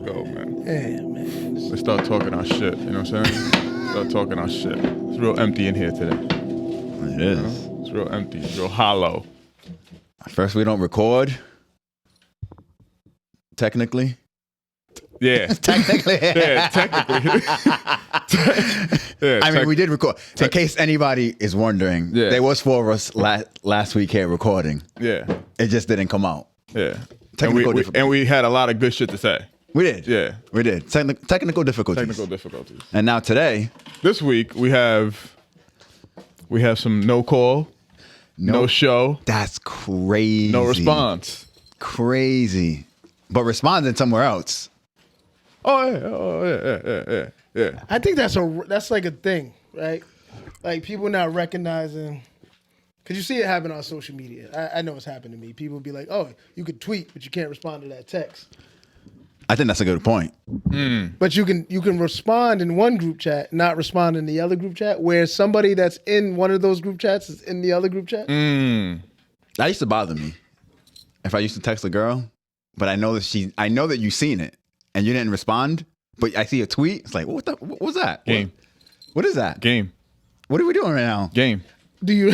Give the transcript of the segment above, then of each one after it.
go, man. Yeah, man. Let's start talking our shit. You know what I'm saying? Start talking our shit. It's real empty in here today. It is. It's real empty. It's real hollow. First, we don't record. Technically. Yeah. Technically. Yeah, technically. Yeah, I mean, we did record. In case anybody is wondering, there was 4 of us last week here recording. Yeah. It just didn't come out. Yeah. And we had a lot of good shit to say. We did. Yeah. We did. Technical difficulties. Technical difficulties. And now today. This week we have some no call, no show. That's crazy. No response. Crazy. But responding somewhere else. Yeah. I think that's like a thing, right? Like people not recognizing, because you see it happen on social media. I know it's happened to me. People be like, "Oh, you could tweet, but you can't respond to that text." I think that's a good point. But you can respond in one group chat, not respond in the other group chat, where somebody that's in one of those group chats is in the other group chat. That used to bother me. If I used to text a girl, but I know that you've seen it and you didn't respond, but I see a tweet. It's like, what was that? Game. What is that? Game. What are we doing right now? Game. Do you?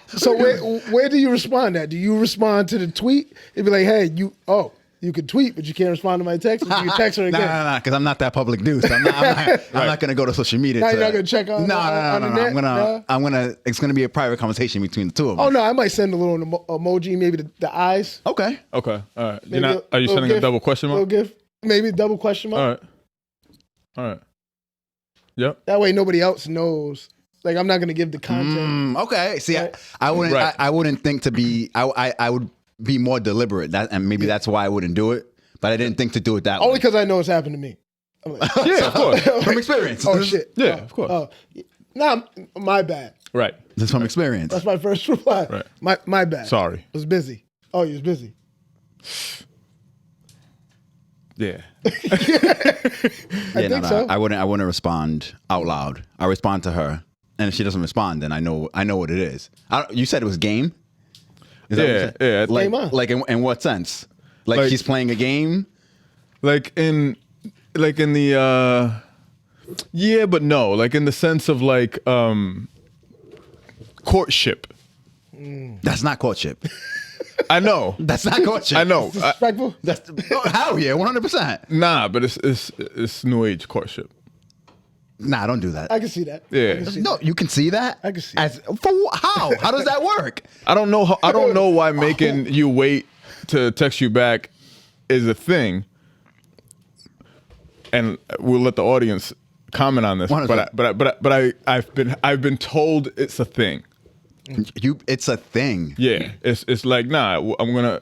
so where do you respond at? Do you respond to the tweet? It'd be like, hey, you can tweet, but you can't respond to my text. Or you can text her again. No, because I'm not that public dude. So I'm not going to go to social media. Now you're not going to check on. No. The net? It's going to be a private conversation between the two of us. Oh no, I might send a little emoji, maybe the eyes. Okay. All right. Maybe Are you sending a double question mark? Little gift, maybe double question mark. All right. Yep. That way nobody else knows. Like I'm not going to give the content. Okay. See, Right. I wouldn't. Right. I wouldn't think to be. I would be more deliberate. And maybe that's why I wouldn't do it. But I didn't think to do it that way. Only because I know it's happened to me. I'm like, Yeah, of course. From experience. oh shit. Yeah, of course. Oh, nah, my bad. Right. This is from experience. That's my first reply. Right. My bad. Sorry. I was busy. Oh, you was busy. Yeah. I think so. I wouldn't respond out loud. I respond to her, and if she doesn't respond, then I know what it is. You said it was game. Is that what you said? Yeah. Game on. Like in what sense? Like she's playing a game. Like in the yeah, but no. Like in the sense of like courtship. That's not courtship. I know. That's not courtship. I know. Disrespectful? Hell yeah, 100%. Nah, but it's new age courtship. Nah, don't do that. I can see that. Yeah. I can see No, you can see that. I can see How? How does that work? I don't know why making you wait to text you back is a thing. And we'll let the audience comment on this. 100%. But I've been told it's a thing. It's a thing. Yeah. It's like, nah, I'm gonna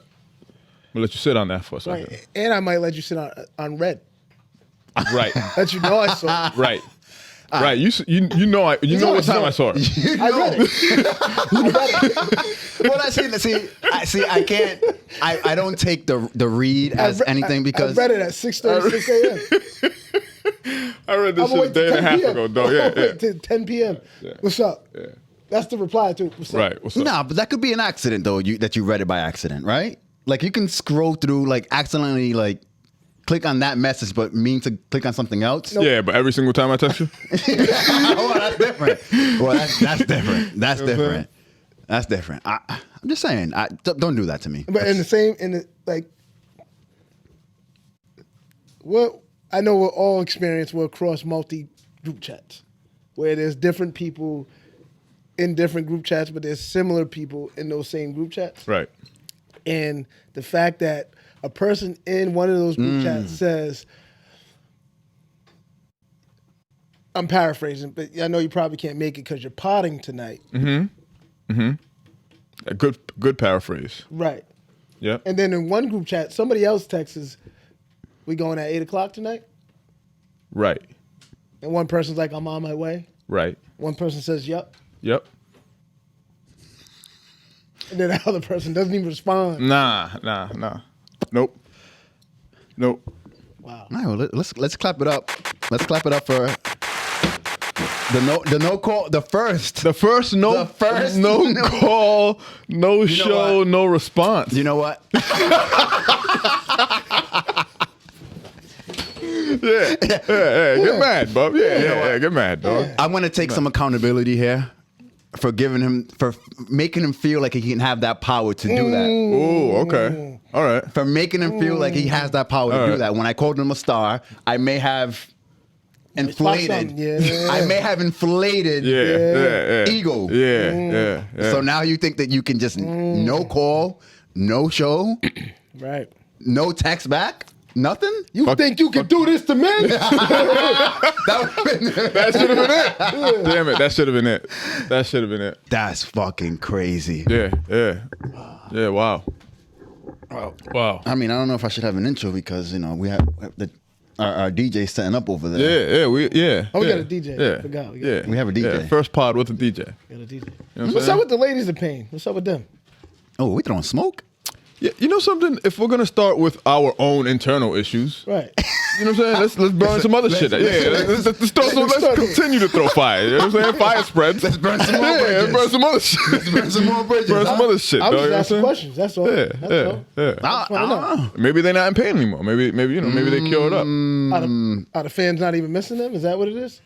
let you sit on that for a second. Right. And I might let you sit on red. Right. Let you know I saw it. Right. Right. You know what time I saw it. I read it. Well, see, I can't. I don't take the read as anything because I read it at 6:36 a.m. I read this I'm shit a day and a half ago, dog. Yeah. Wait till 10 p.m. Yeah. What's up? Yeah. That's the reply to it. What's up? Right. What's up? Nah, but that could be an accident though. That you read it by accident, right? Like you can scroll through, like accidentally, like click on that message, but mean to click on something else. Yeah, but every single time I text you. Well, that's different. Well, that's different. That's different. That's different. I'm just saying. Don't do that to me. But what I know we're all experience will across multi group chats, where there's different people in different group chats, but there's similar people in those same group chats. Right. And the fact that a person in one of those group chats says, I'm paraphrasing, but I know you probably can't make it because you're potting tonight. A good paraphrase. Right. Yeah. And then in one group chat, somebody else texts, we going at 8 o'clock tonight? Right. And one person's like, I'm on my way. Right. One person says, yup. Yep. And then the other person doesn't even respond. Nah. Nope. Wow. All right, well, let's clap it up. Let's clap it up for the no call, the first No call, no show, no response. You know what? Get mad, bub. Yeah, get mad, dog. I'm gonna take some accountability here for making him feel like he can have that power to do that. Oh, okay. All right. For making him feel like he has that power to do that. When I called him a star, I may have inflated. I may have inflated ego. Yeah. So now you think that you can just no call, no show, Right. no text back, nothing? You think you can do this to me? That should have been it. Damn it, that should have been it. That should have been it. That's fucking crazy. Yeah. Wow. I mean, I don't know if I should have an intro because we have our DJ setting up over there. We got a DJ. Yeah, Forgot. We have a DJ. Yeah, first pod with a DJ. Got a DJ. You know What's up with the ladies of pain? What's up with them? Oh, we throwing smoke? Yeah, you know something? If we're gonna start with our own internal issues, Right. you know what I'm saying? Let's burn some other shit. Let's continue to throw fire. You know what I'm saying? Fire spreads. Let's burn some more bridges. Let's burn some other shit. Let's burn some more bridges. Burn some other shit. I was dog, just you know asking what I'm questions. That's all. saying? That's all. Yeah. I don't know. Maybe they're not in pain anymore. Maybe they cured up. Are the fans not even missing them? Is that what it is?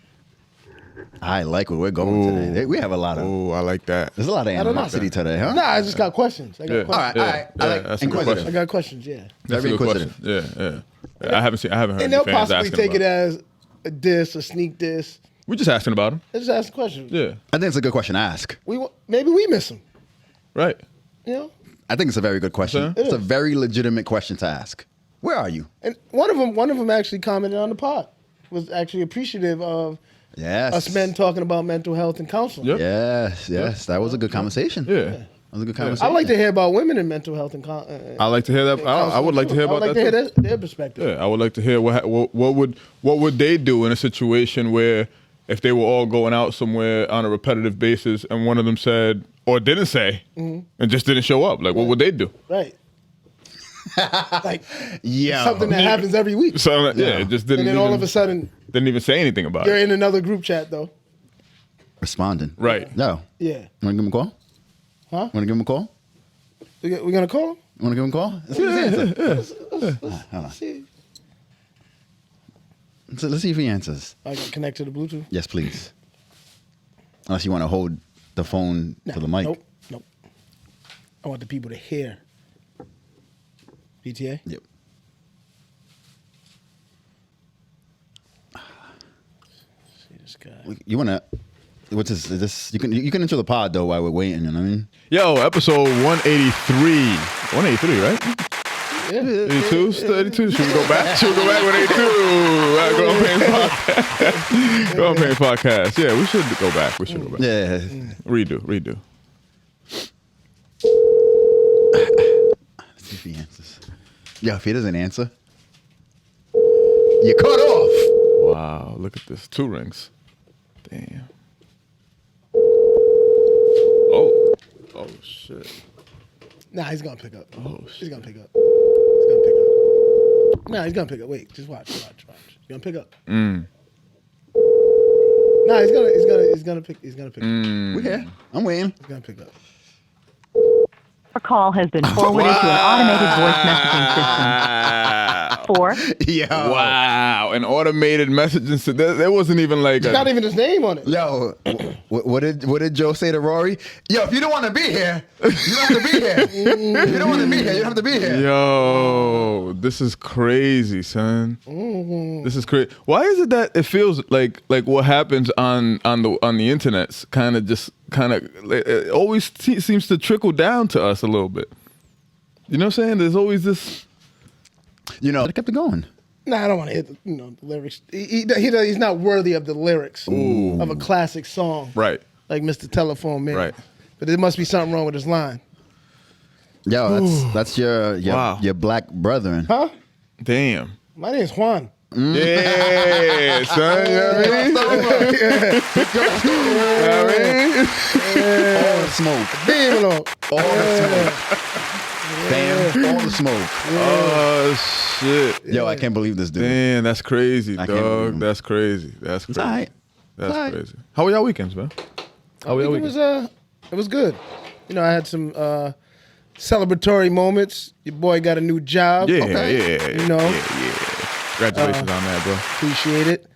I like where we're going today. We have a lot of. Oh, I like that. There's a lot of animosity today, huh? Nah, I just got questions. I got questions. All right. I like that's a good inquisitive. question. I got questions, yeah. That's a Very good inquisitive. question. Yeah. I haven't heard And any they'll fans possibly asking take about it as a diss, a sneak diss. We're just asking about them. They're just asking questions. Yeah. I think it's a good question to ask. Maybe we miss them. Right. You know? I think it's a very good question. Okay. It's a very legitimate question to ask. Where are you? And one of them actually commented on the pod. Was actually appreciative of Yes. us men talking about mental health and counseling. Yep. Yes. That was a good conversation. Yeah. That was a good conversation. I like to hear about women in mental health and I like to hear that. I would like to hear about I would like that. to hear too. their perspective. Yeah, I would like to hear what would they do in a situation where if they were all going out somewhere on a repetitive basis and one of them said or didn't say and just didn't show up, like what would they do? Right. Like Yeah. something that happens every week. So it just didn't. And then all of a sudden, didn't even say anything about you're it. in another group chat though. Responding. Right. No. Yeah. Want to give him a call? Huh? Want to give him a call? We're gonna call him? Want to give him a call? Let's see his answer. Hold on. See. Let's see if he answers. I can connect to the Bluetooth. Yes, please. Unless you want to hold the phone to the mic. Nope. I want the people to hear. PTA? Yep. See this guy. You want to? What's this? Is this you can enter the pod though while we're waiting. You know what I mean? Yo, episode 183. 183, right? Yeah. 82? 32? Should we go back? Should we go back with 82? Go on Pain Podcast. Go on Pain Podcast. Yeah, we should go back. We should go back. Yeah. Redo. Let's see if he answers. Yeah, if he doesn't answer, you cut off. Wow, look at this. 2 rings. Damn. Oh shit. Nah, he's gonna pick up. Oh, He's shit. gonna pick up. Nah, he's gonna pick up. Wait, just watch. He's gonna pick up. Nah, he's gonna pick up. We here. I'm waiting. He's gonna pick up. Your call has been forwarded to an automated voice messaging system. 4. Yo. Wow, an automated messaging system. There wasn't even like It's not even his name on it. Yo, what did Joe say to Rory? Yo, if you don't want to be here, you don't have to be here. If you don't want to be here, you don't have to be here. Yo, this is crazy, son. This is crazy. Why is it that it feels like what happens on the internet's kind of it always seems to trickle down to us a little bit. You know what I'm saying? There's always this. You know, I kept it going. Nah, I don't want to hit the lyrics. He's not worthy of the lyrics of a classic song. Right. Like Mr. Telephone Man. Right. But there must be something wrong with his line. Yo, that's your Wow. your black brethren. Huh? Damn. My name's Juan. Yeah, son. You know what I mean? All the smoke. Leave him alone. All the smoke. Bam. All the smoke. Oh shit. Yo, I can't believe this dude. Man, that's crazy, I can't believe dog. him. That's crazy. That's crazy. It's all right. That's all right. crazy. How were y'all weekends, man? How were y'all It weekends? was good. You know, I had some celebratory moments. Your boy got a new job. Yeah, Okay. yeah. You know. Yeah. Congratulations on that, bro. Appreciate it.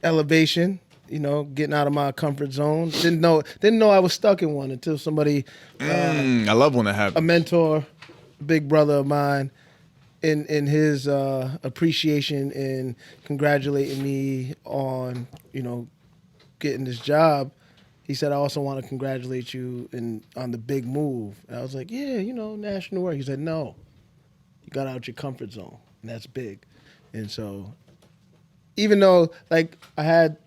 Elevation, getting out of my comfort zone. Didn't know I was stuck in one until somebody, I love when that happens. a mentor, big brother of mine, in his appreciation and congratulating me on, getting this job. He said, I also want to congratulate you on the big move. And I was like, yeah, national work. He said, no, you got out your comfort zone, and that's big. And so even though, like, I had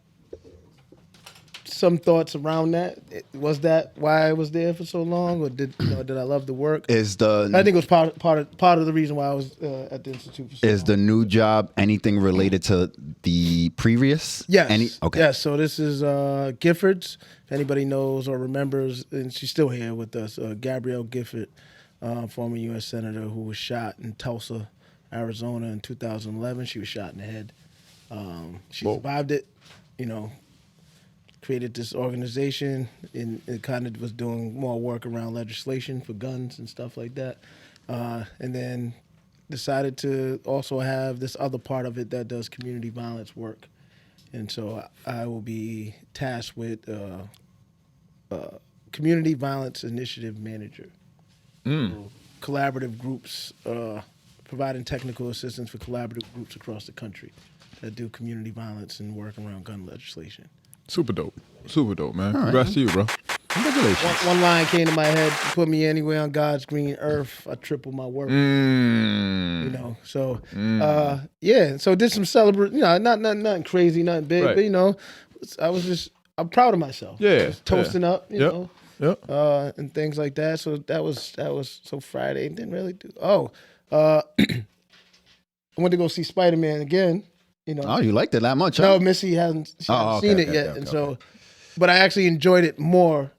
some thoughts around that, was that why I was there for so long, or did I love the work? I think it was part of the reason why I was at the Institute for so long. The new job anything related to the previous? Yes. Okay. Yes. So this is Gifford's. If anybody knows or remembers, and she's still here with us, Gabrielle Gifford, former U.S. Senator who was shot in Tulsa, Arizona in 2011. She was shot in the head. She survived it, created this organization, and it kind of was doing more work around legislation for guns and stuff like that. And then decided to also have this other part of it that does community violence work. And so I will be tasked with Community Violence Initiative Manager. So collaborative groups, providing technical assistance for collaborative groups across the country that do community violence and work around gun legislation. Super dope, man. Congrats to you, bro. Congratulations. One line came to my head: "Put me anywhere on God's green earth, I triple my worth." So yeah. So did some celebrate, nothing crazy, nothing big, Right. but I'm proud of myself. Yeah, Just toasting up, Yep. and things like that. So that was so Friday. Didn't really do. I went to go see Spider-Man again. Oh, you liked it that much, huh? No, Missy hasn't seen it yet, and so, but I actually enjoyed it more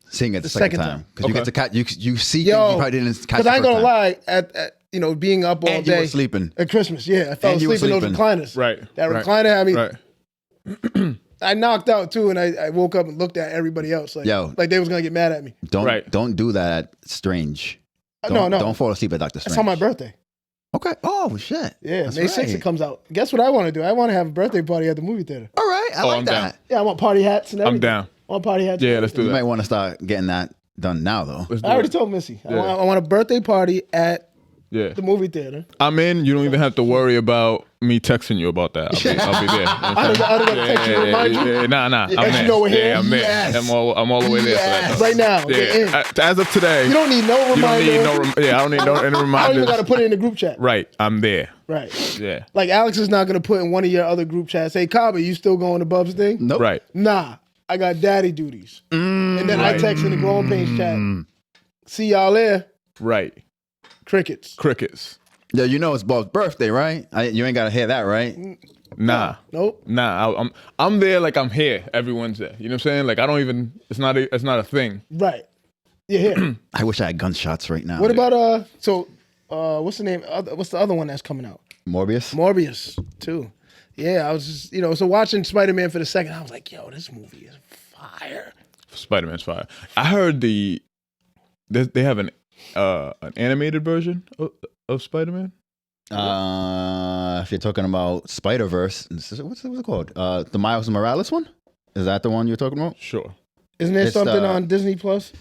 seeing it the second time because you get to catch you see things you probably didn't catch. Because I ain't gonna lie, at being up all and day, you were sleeping at Christmas, I fell And you were asleep in those sleeping. recliners. Right. That right, recliner had me. Right. I knocked out too, and I woke up and looked at everybody else like they was gonna get mad at me. Don't do that. Strange. No. Don't fall asleep at Dr. Strange. That's on my birthday. Okay. Oh shit. Yeah, That's May 6th it comes out. Guess what I want to do? I want to have a birthday party at the movie theater. All right. I like I'm that. down. Yeah, I want party hats and everything. I'm down. I want party hats. Yeah, let's do You that. might want to start getting that done now, though. Let's do I already it. told Missy. Yeah. I want a birthday party at Yeah. the movie theater. I'm in. You don't even have to worry about me texting you about that. I'll be there. I don't gotta text you to remind you. Nah. I'm Let you there. know we're here. Yeah, I'm there. Yes. I'm all the way there for that. Right now, get in. As of today, You don't need no you reminder. don't need I don't need any I don't reminders. even gotta put it in the group chat. Right. I'm there. Right. Yeah. Like Alex is not gonna put in one of your other group chats, "Hey, Kaba, you still going to Bub's thing?" Nope. Right. Nah, I got daddy duties. And then I right. text in the growing pains chat. See y'all there. Right. Crickets. Crickets. Yeah, you know it's Bob's birthday, right? You ain't got to hear that, right? Nah. Nope. Nah. I'm there like I'm here every Wednesday. You know what I'm saying? Like I don't even. It's not a thing. Right. You're here. I wish I had gunshots right now. What about what's the name? What's the other one that's coming out? Morbius? Morbius too. Yeah, I was just so watching Spider-Man for the second, I was like, yo, this movie is fire. Spider-Man's fire. I heard they have an animated version of Spider-Man. If you're talking about Spider-Verse, what's it called? The Miles Morales one? Is that the one you're talking about? Sure. Isn't there It's something on Disney Plus?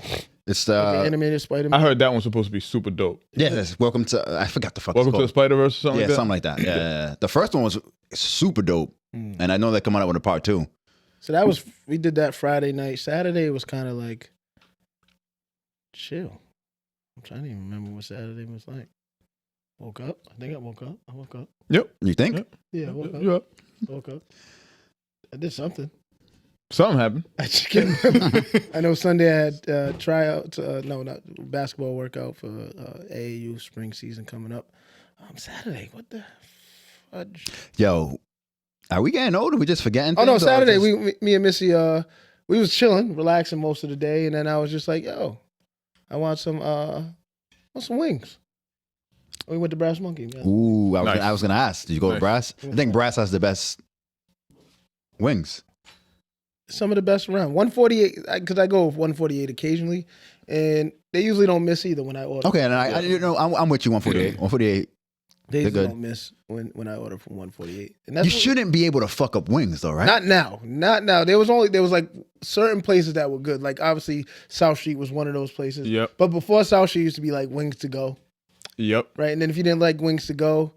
It's The animated Spider-Man. I heard that one's supposed to be super dope. yes. Welcome to I forgot the fuck. Welcome it's to the called. Spider-Verse or something Yeah, like that? something like that. Yeah. The first one was super dope, and I know they're coming out with a part 2. So we did that Friday night. Saturday was kind of like chill. I'm trying to even remember what Saturday was like. Woke up. I think I woke up. Yep. You think? Yep. Yeah, I woke up. Yep. Woke up. I did something. Something happened. I just can't remember. I know Sunday I had tryouts. Not basketball workout for AAU spring season coming up. Saturday. What the fudge? Yo, are we getting old? Or we just forgetting? Oh no, things, or Saturday. just- Me and Missy. We was chilling, relaxing most of the day, and then I was just like, yo, I want some wings. We went to Brass Monkey. Man. Ooh, Nice. I was gonna ask. Did you go to Nice. Brass? I think Brass has the best wings. Some of the best around. 148, because I go with 148 occasionally, and they usually don't miss either when I order. Okay, and I'm with you. 148. 148 Days They're good. don't miss when I order from 148. And that's You shouldn't be able to fuck up wings though, right? Not now. There was like certain places that were good. Like obviously South Street was one of those places. Yep. But before South Street used to be like Wings to Go, Yep. right? And then if you didn't like Wings to Go,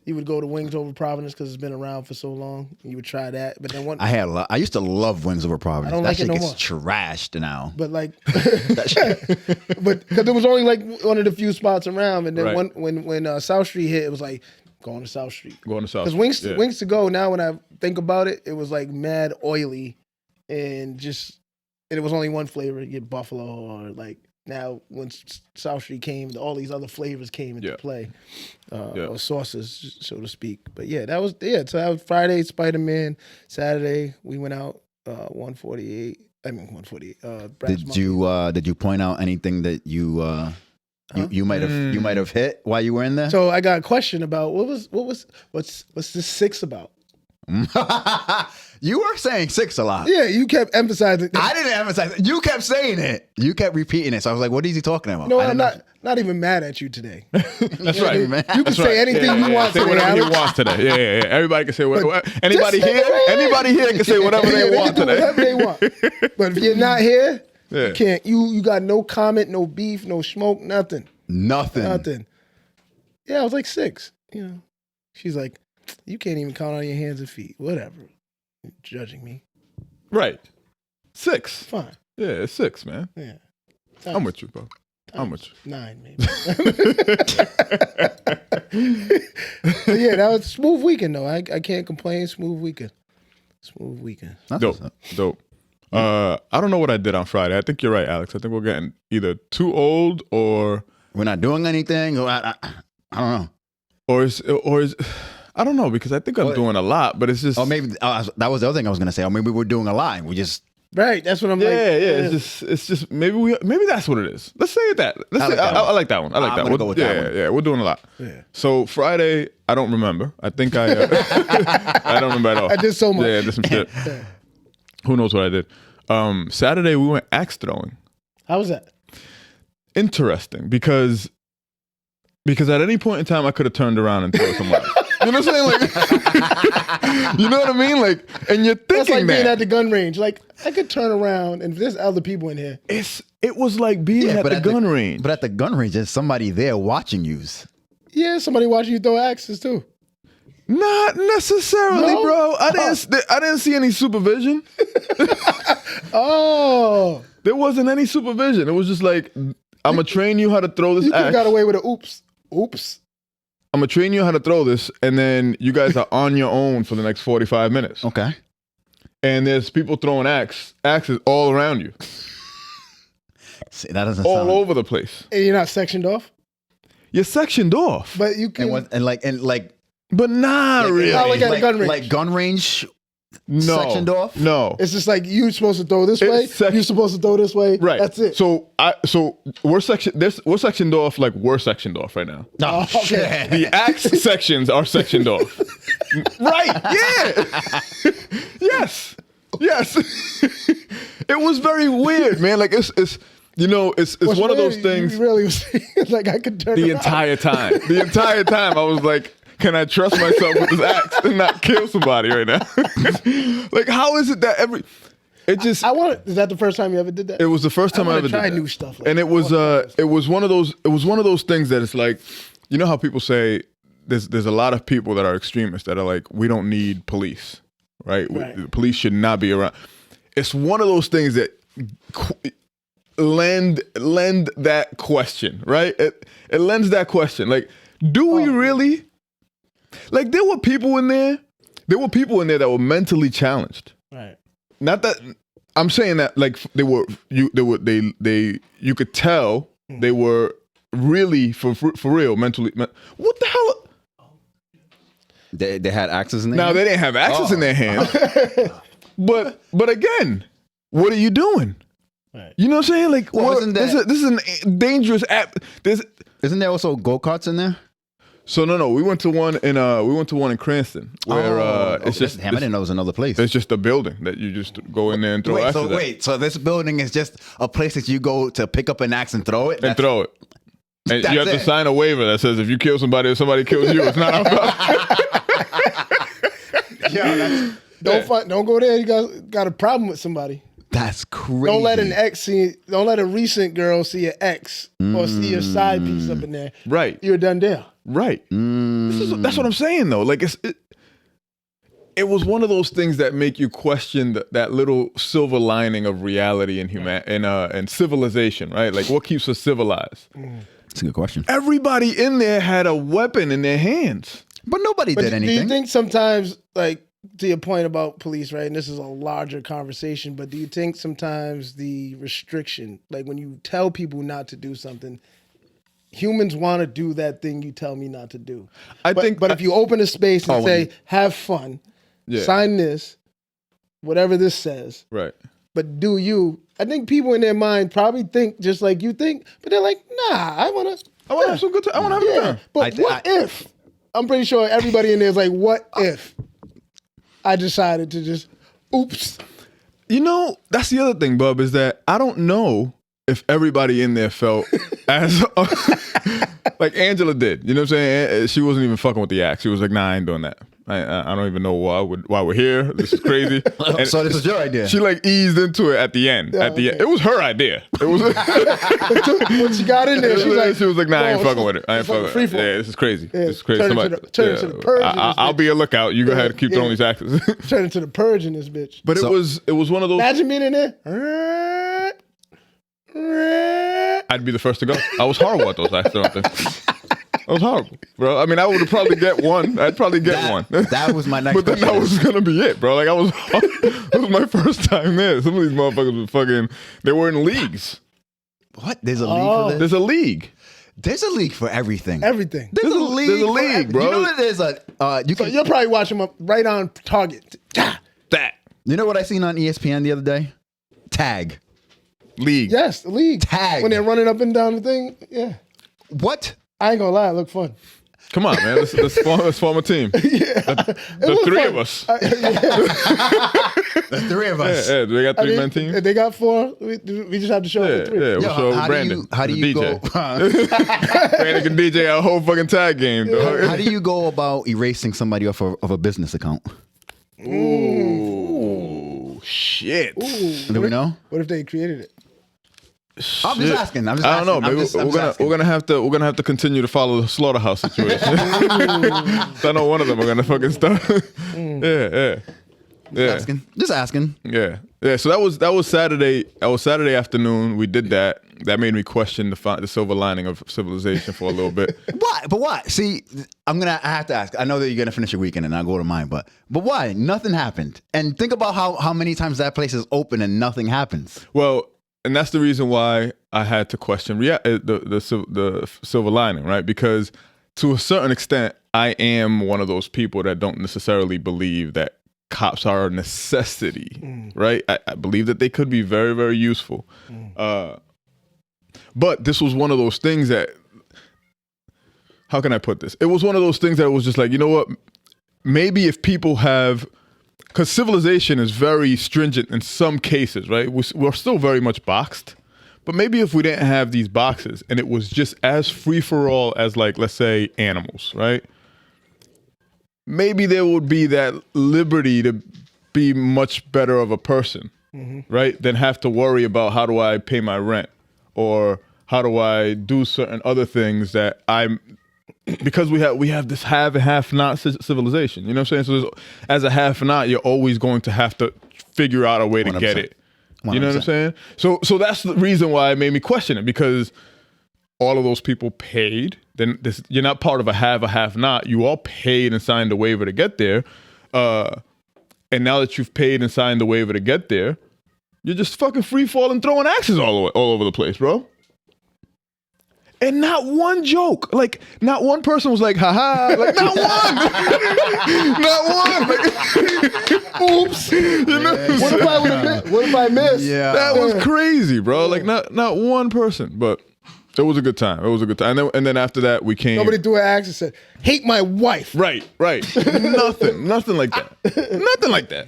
you would go to Wings Over Providence because it's been around for so long. You would try that. But then I used to love Wings Over Providence. I don't that like shit it no gets more. trashed now. But like, but because it was only like one of the few spots around, and then Right. when South Street hit, it was like going to South Street. Going to South. Because Wings to Go now, when I think about it, it was like mad oily, and it was only one flavor. You get buffalo or like now when South Street came, all these other flavors came into play, or sauces, so to speak. But yeah, that was So that was Friday, Spider-Man. Saturday we went out 148. I mean 148. Did you point out anything that you might have hit while you were in there? So I got a question about what's this 6 about? You were saying 6 a lot. Yeah, you kept emphasizing. I didn't emphasize it. You kept saying it. You kept repeating it. So I was like, what is he talking about? No, I'm not even mad at you today. That's right, man. You can say anything you want say today, whatever he Alex. wants today. Yeah. Everybody can say whatever. Anybody just say here? it. Anybody here can say whatever they want can do today. whatever they want. But if you're not here, Yeah. you can't. You got no comment, no beef, no smoke, nothing. Nothing. Yeah, I was like 6. You know, she's like, you can't even count on your hands and feet. Whatever. You're judging me. Right. 6. Fine. Yeah, it's 6, man. Yeah. I'm with you, bro. I'm with you. 9 maybe. But yeah, that was a smooth weekend though. I can't complain. Smooth weekend. That's Dope. what's up. Dope. I don't know what I did on Friday. I think you're right, Alex. I think we're getting either too old or We're not doing anything. I don't know. or is I don't know, because I think I'm doing a lot, but it's just Or maybe that was the other thing I was gonna say. Or maybe we're doing a lot. We just Right. That's what I'm like. yeah. It's just maybe that's what it is. Let's say it that. I like that one. I like I'm that gonna one. go with that one. Yeah, we're doing a lot. Yeah. So Friday, I don't remember. I think I don't remember at all. I did so much. Yeah, I did some shit. Who knows what I did? Saturday we went axe throwing. How was that? Interesting because at any point in time I could have turned around and thrown some laughs. You know what I'm saying? Like, you know what I mean? Like, and you're thinking That's like being that at the gun range. Like I could turn around and if there's other people in here. it was like being at the gun range. But at the gun range, there's somebody there watching you. Yeah, somebody watching you throw axes too. Not necessarily, No? bro. I didn't see any supervision. Oh. There wasn't any supervision. It was just like, I'm gonna train you how to throw this You could have axe. got away with a oops. Oops. I'm gonna train you how to throw this, and then you guys are on your own for the next 45 minutes. Okay. And there's people throwing axes all around you, See, that doesn't all sound over the place. And you're not sectioned off. You're sectioned off, But you can and like but not really. Not like at a gun range. Like gun range. No, sectioned off? No, it's just like you're supposed to throw this way. It's You're supposed to throw this way. right. That's it. So we're sectioned off like we're sectioned off right now. Oh, okay. shit. The axe sections are sectioned off. Right? Yeah. Yes. It was very weird, man. Like it's What's one of those weird, things. You really was like I could turn The around. entire time, I was like, can I trust myself with this axe and not kill somebody right now? Like, how is it that is that the first time you ever did that? it was the first time I wanna ever try did that. new stuff like and that. it was one of those things that it's like, you know how people say there's a lot of people that are extremists that are like, we don't need police, right? The police should not be around. It's one of those things that lend that question, right? It lends that question. Like, do we really? Like, there were people in there that were mentally challenged. Right. Not that I'm saying that like you could tell they were really for real mentally. What the hell? They had axes in there. Now they didn't have axes in their hands, but again, what are you doing? Right. You know what I'm saying? Like, Well, isn't this is a dangerous app. Isn't there also go-karts in there? So no, we went to one in Cranston where it's just damn, I didn't know there was another place. it's just a building that you just go in there and throw axes at. So this building is just a place that you go to pick up an axe and throw it? And throw it. And you have to sign a waiver that says if you kill somebody or somebody kills you, it's not our fault. Don't go there. You got a problem with somebody. That's crazy. Don't let don't let a recent girl see your ex or see your side piece up in there. Right. You're done there. Right. That's what I'm saying though. Like it was one of those things that make you question that little silver lining of reality and civilization, right? Like what keeps us civilized? That's a good question. Everybody in there had a weapon in their hands. But nobody did anything. Do you think sometimes, like, to your point about police, right? And this is a larger conversation, but do you think sometimes the restriction, like when you tell people not to do something, humans want to do that thing you tell me not to do? But if you open a space and say, have fun, sign this, whatever this says, right? But do you? I think people in their mind probably think just like you think, but they're like, nah, I want to have some good time. I want to have a good time. But what if? I'm pretty sure everybody in there is like, what if I decided to just, oops. You know, that's the other thing, Bub, is that I don't know if everybody in there felt as like Angela did. You know what I'm saying? She wasn't even fucking with the act. She was like, nah, I ain't doing that. I don't even know why we're here. This is crazy. And so this is your idea. She like eased into it at the end. End, it was her idea. It was when she got in there. She was like, nah, I ain't fucking with it. I ain't fucking with it. Yeah, this is crazy. This is crazy. Turn into the purge. I'll be a lookout. You go ahead and keep throwing these axes. Turn into the purge in this bitch. But it was one of those. Imagine being in there. I'd be the first to go. I was horrible at those axes. That was horrible, bro. I mean, I would probably get one. I'd probably get one. That was my next But then question. that was gonna be it, bro. Like that was my first time there. Some of these motherfuckers were fucking. They were in leagues. What? There's a league for this? There's a league. There's a league for everything. Everything. There's a league, bro. You know that there's a. You'll probably watch them up right on target. That You know what I seen on ESPN the other day? Tag. league. Yes, the league. Tag. When they're running up and down the thing. Yeah. What? I ain't gonna lie, it looked fun. Come on, man. Let's form a team. The three of us. The three of us. Yeah, they got three-man team. They got four. We just have to show up with three. Yeah, we'll show up with Brandon. How do you go? Brandon can DJ a whole fucking tag game, dog. How do you go about erasing somebody off of a business account? Ooh, shit. Do we know? What if they created it? I'm just asking. I don't know. Maybe we're gonna have to continue to follow the Slaughterhouse situation. So I know one of them are gonna fucking start. Yeah. Just asking. Yeah. So that was Saturday. That was Saturday afternoon. We did that. That made me question the silver lining of civilization for a little bit. Why? But why? See, I have to ask. I know that you're gonna finish your weekend and I'll go to mine. But why? Nothing happened. And think about how many times that place is open and nothing happens. Well, and that's the reason why I had to question the silver lining, right? Because to a certain extent, I am one of those people that don't necessarily believe that cops are a necessity, right? I believe that they could be very, very useful. But this was one of those things that, how can I put this? It was one of those things that was just like, you know what? Maybe if people have, because civilization is very stringent in some cases, right? We're still very much boxed. But maybe if we didn't have these boxes and it was just as free-for-all as, like, let's say, animals, right? Maybe there would be that liberty to be much better of a person, right? Than have to worry about how do I pay my rent or how do I do certain other things that because we have this have and have not civilization. You know what I'm saying? So as a have not, you're always going to have to figure out a way to 100%. get it. 100%. You know what I'm saying? So that's the reason why it made me question it, because all of those people paid. Then you're not part of a have not. You all paid and signed a waiver to get there. And now that you've paid and signed the waiver to get there, you're just fucking free falling, throwing axes all over the place, bro. And not one joke, like not one person was like, haha, like not one, not one. Like, oops. You know What if I missed? Yeah. that was crazy, bro. Like not one person, but it was a good time. It was a good time. And then after that, we came. Nobody threw an axe and said, hate my wife. Right. Nothing like that. Nothing like that.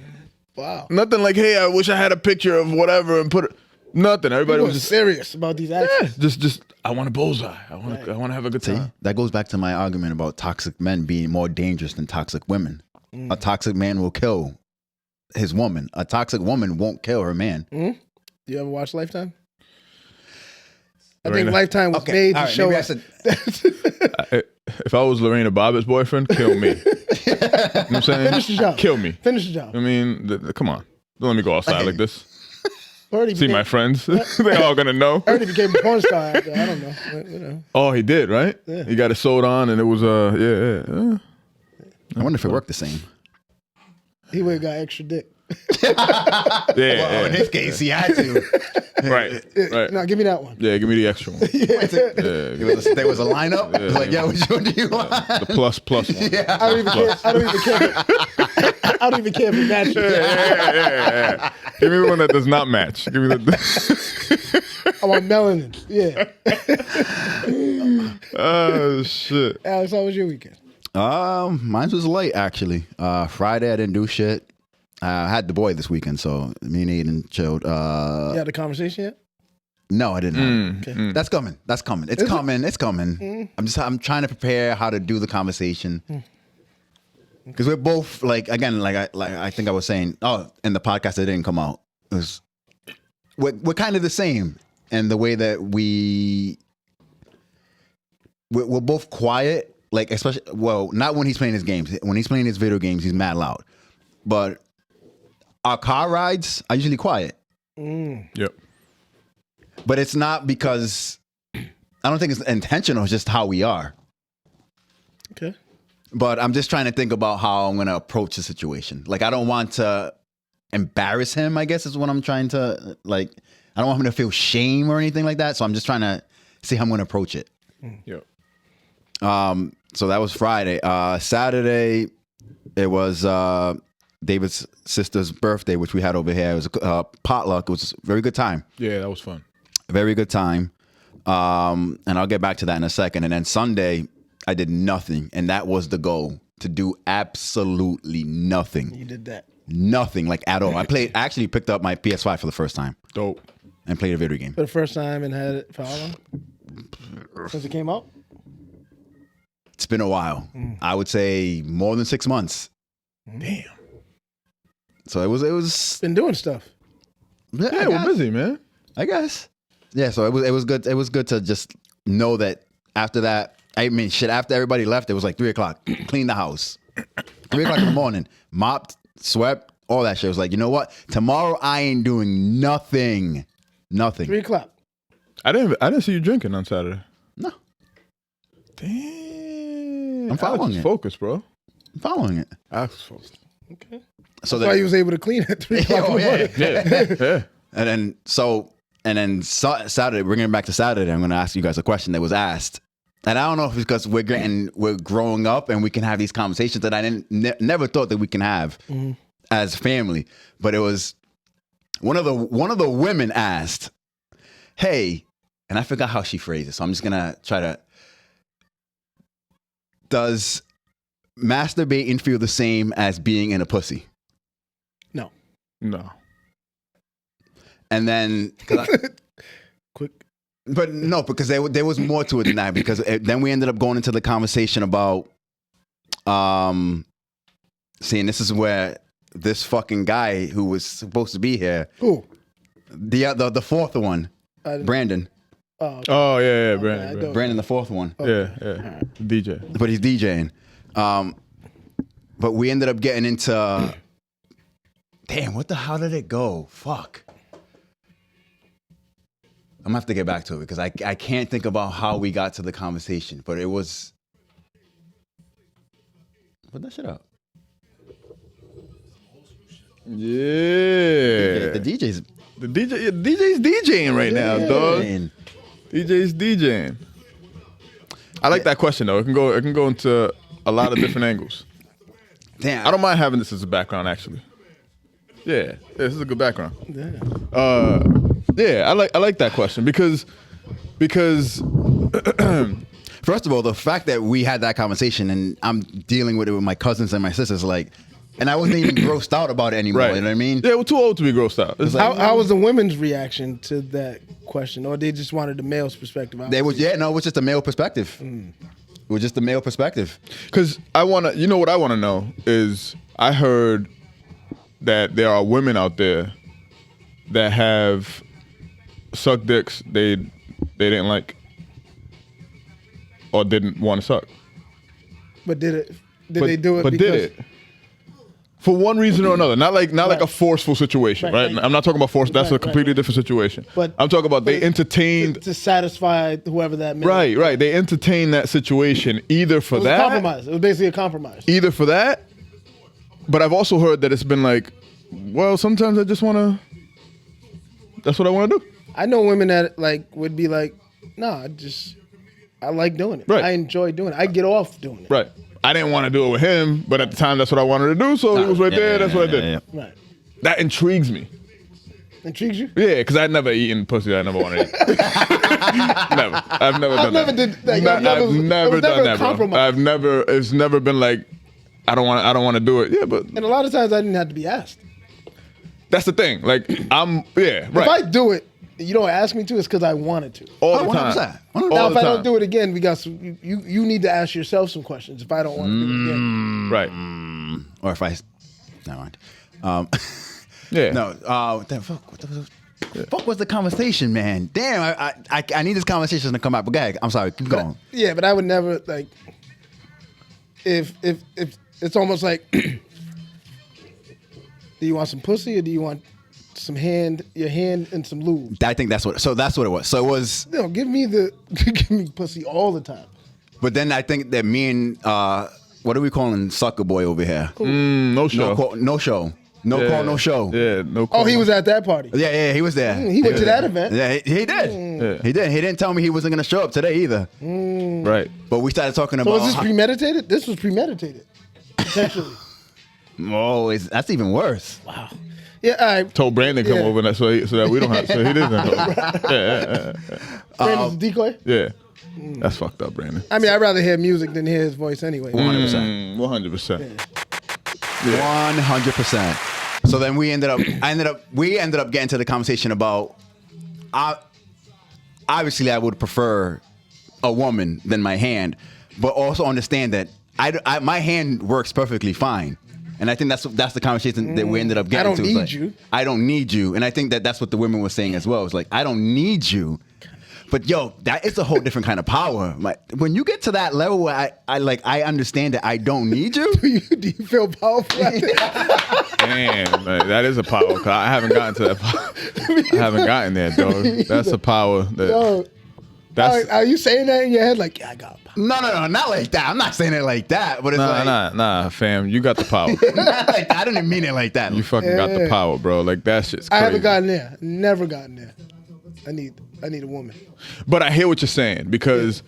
Wow. Nothing like, hey, I wish I had a picture of whatever and put it. Nothing. Everybody People was are just serious about these actions. just. I want a bullseye. I want to have a good See, time. that goes back to my argument about toxic men being more dangerous than toxic women. A toxic man will kill his woman. A toxic woman won't kill her man. You ever watch Lifetime? I Lorena. think Lifetime was made to all right, show maybe I us. said- If I was Lorena Bobbitt's boyfriend, kill me. You know what I'm saying? Finish the job. Kill me. Finish the job. I mean, come on. Don't let me go outside like this. Already See became, my friends. They all gonna know. already became a porn star after. I don't know. You know. Oh, he did, right? Yeah. He got it sold on, and it was yeah. I wonder if it worked the same. He would have got extra dick. Yeah. In his case, he had to. Right. No, give me that one. Yeah, give me the extra one. There was a lineup. It was like, yeah, which one do you want? The plus one. Yeah. I don't even care. I don't even care. I don't even care if it matches. Yeah. Give me the one that does not match. Give me the. I want melanin. Yeah. Oh shit. Alex, how was your weekend? Mine was late actually. Friday I didn't do shit. I had the boy this weekend, so me and Aiden chilled. You had a conversation yet? No, I didn't. Okay. That's coming. It's coming. It's coming. I'm trying to prepare how to do the conversation. Because we're both like I think I was saying, in the podcast that didn't come out. We're kind of the same in the way that we're both quiet, like especially not when he's playing his games. When he's playing his video games, he's mad loud. But our car rides are usually quiet. Yep. But it's not because I don't think it's intentional. It's just how we are. Okay. But I'm just trying to think about how I'm going to approach the situation. Like, I don't want to embarrass him, I guess is what I'm trying to, like, I don't want him to feel shame or anything like that. So I'm just trying to see how I'm going to approach it. Yep. So that was Friday. Saturday, it was David's sister's birthday, which we had over here. It was a potluck. It was a very good time. Yeah, that was fun. Very good time. And I'll get back to that in a second. And then Sunday, I did nothing. And that was the goal, to do absolutely nothing. You did that. Nothing, like at all. I actually picked up my PS5 for the first time Dope. and played a video game. For the first time and had it for how long? Since it came out? It's been a while. I would say more than 6 months. Damn. So it was Been doing stuff. Yeah, we're busy, man. I guess. Yeah, so it was good. It was good to just know that after that, I mean, shit, after everybody left, it was like 3:00. Cleaned the house. 3:00 in the morning. Mopped, swept, all that shit. It was like, you know what? Tomorrow I ain't doing nothing. Nothing. 3:00. I didn't see you drinking on Saturday. No. Damn. I'm following Alex is it. focused, bro. I'm following it. Alex is focused. Okay. So That's why he was able to clean at 3:00 in the morning. Yeah. And then Saturday, bringing it back to Saturday, I'm going to ask you guys a question that was asked. And I don't know if it's because we're growing up and we can have these conversations that I never thought that we can have as family. But it was one of the women asked, "Hey," and I forgot how she phrased it, so I'm just gonna try to. Does masturbating feel the same as being in a pussy? No. And then, Quick. but no, because there was more to it than that. Because then we ended up going into the conversation about, seeing this is where this fucking guy who was supposed to be here, Who? the fourth one, Brandon, Oh yeah, Brandon. don't- Brandon, the fourth one, Yeah. DJ. but he's DJing. But we ended up getting into, damn, how did it go? Fuck. I'm gonna have to get back to it because I can't think about how we got to the conversation, but it was. Put that shit up. Yeah. The DJ's DJ's DJing right now, dog. Man. DJ's DJing. I like that question though. It can go into a lot of different angles. Damn. I don't mind having this as a background actually. Yeah, this is a good background. Yeah, I like that question because First of all, the fact that we had that conversation and I'm dealing with it with my cousins and my sisters, like, And I wasn't even grossed out about it anymore. Right. You know what I mean? Yeah, we're too old to be grossed out. It's like, How was the women's reaction to that question, or they just wanted the male's perspective? It was just a male perspective. It was just a male perspective. because you know what I want to know is I heard that there are women out there that have sucked dicks they didn't like or didn't want to suck. But did they do it? But because, did it for one reason or another? Not like a forceful situation, right? Right. I'm not talking about force. That's a Right, completely right. different situation. But I'm talking about they entertained. to satisfy whoever that male. Right. They entertained that situation either for It was that, a compromise. It was basically a compromise. either for that. But I've also heard that it's been like, well, sometimes I just want to. That's what I want to do. I know women that would be like, nah, I like doing it. Right. I enjoy doing it. I get off doing it. Right. I didn't want to do it with him, but at the time, that's what I wanted to do. So he was right there. That's what I did. Right. That intrigues me. Intrigues you? Yeah, because I'd never eaten pussy that I never wanted to eat. Never. I've never done never that. did that. No, I've never- I've it never was done never a that, bro. compromise. It's never been like, I don't want to do it. Yeah, but And a lot of times I didn't have to be asked. that's the thing. Like, If I right. do it, you don't ask me to, it's because I wanted to. All the 100%. time. All Now, All if the I don't time. do it again, we got some, you need to ask yourself some questions if I don't want to do it again. Right. Or if I, never mind. Yeah. No. What the fuck was the conversation, man? Damn, I need this conversation to come out. But go ahead. I'm sorry. Keep going. Yeah, but I would never if it's almost like, do you want some pussy or do you want your hand and some lube? I think that's what it was. So it was. No, give me pussy all the time. But then I think that me and what are we calling Sucker Boy over here? No show. No show. No Yeah. call, no show. Yeah, no call. Oh, he was at that party. Yeah, he was there. He went to that event. Yeah, he did. Yeah. He did. He didn't tell me he wasn't going to show up today either. Right. But we started talking So about. was this premeditated? This was premeditated, potentially. That's even worse. Wow. Yeah, all right. Told Brandon come Yeah. over so that we don't have. So he didn't. Yeah. Brandon's decoy. Yeah. That's fucked up, Brandon. I mean, I'd rather hear music than hear his voice anyway. 100%. 100%. 100%. So then we ended up getting to the conversation about, obviously I would prefer a woman than my hand, but also understand that my hand works perfectly fine. And I think that's the conversation that we ended up getting I don't to. need you. I don't need you. And I think that's what the women were saying as well. It's like, I don't need you. But yo, that is a whole different kind of power. Like when you get to that level where I understand that I don't need you. Do you feel powerful? Damn, man, that is a power. 'Cause I haven't gotten to that power. I haven't gotten there, dog. That's a power. Yo, That's are you saying that in your head? Like, yeah, I got power. No, not like that. I'm not saying it like that. But it's nah, fam. You got the power. not like that. I didn't mean it like that. You fucking got the power, bro. Like that shit's I crazy. haven't gotten there. Never gotten there. I need a woman. But I hear what you're saying because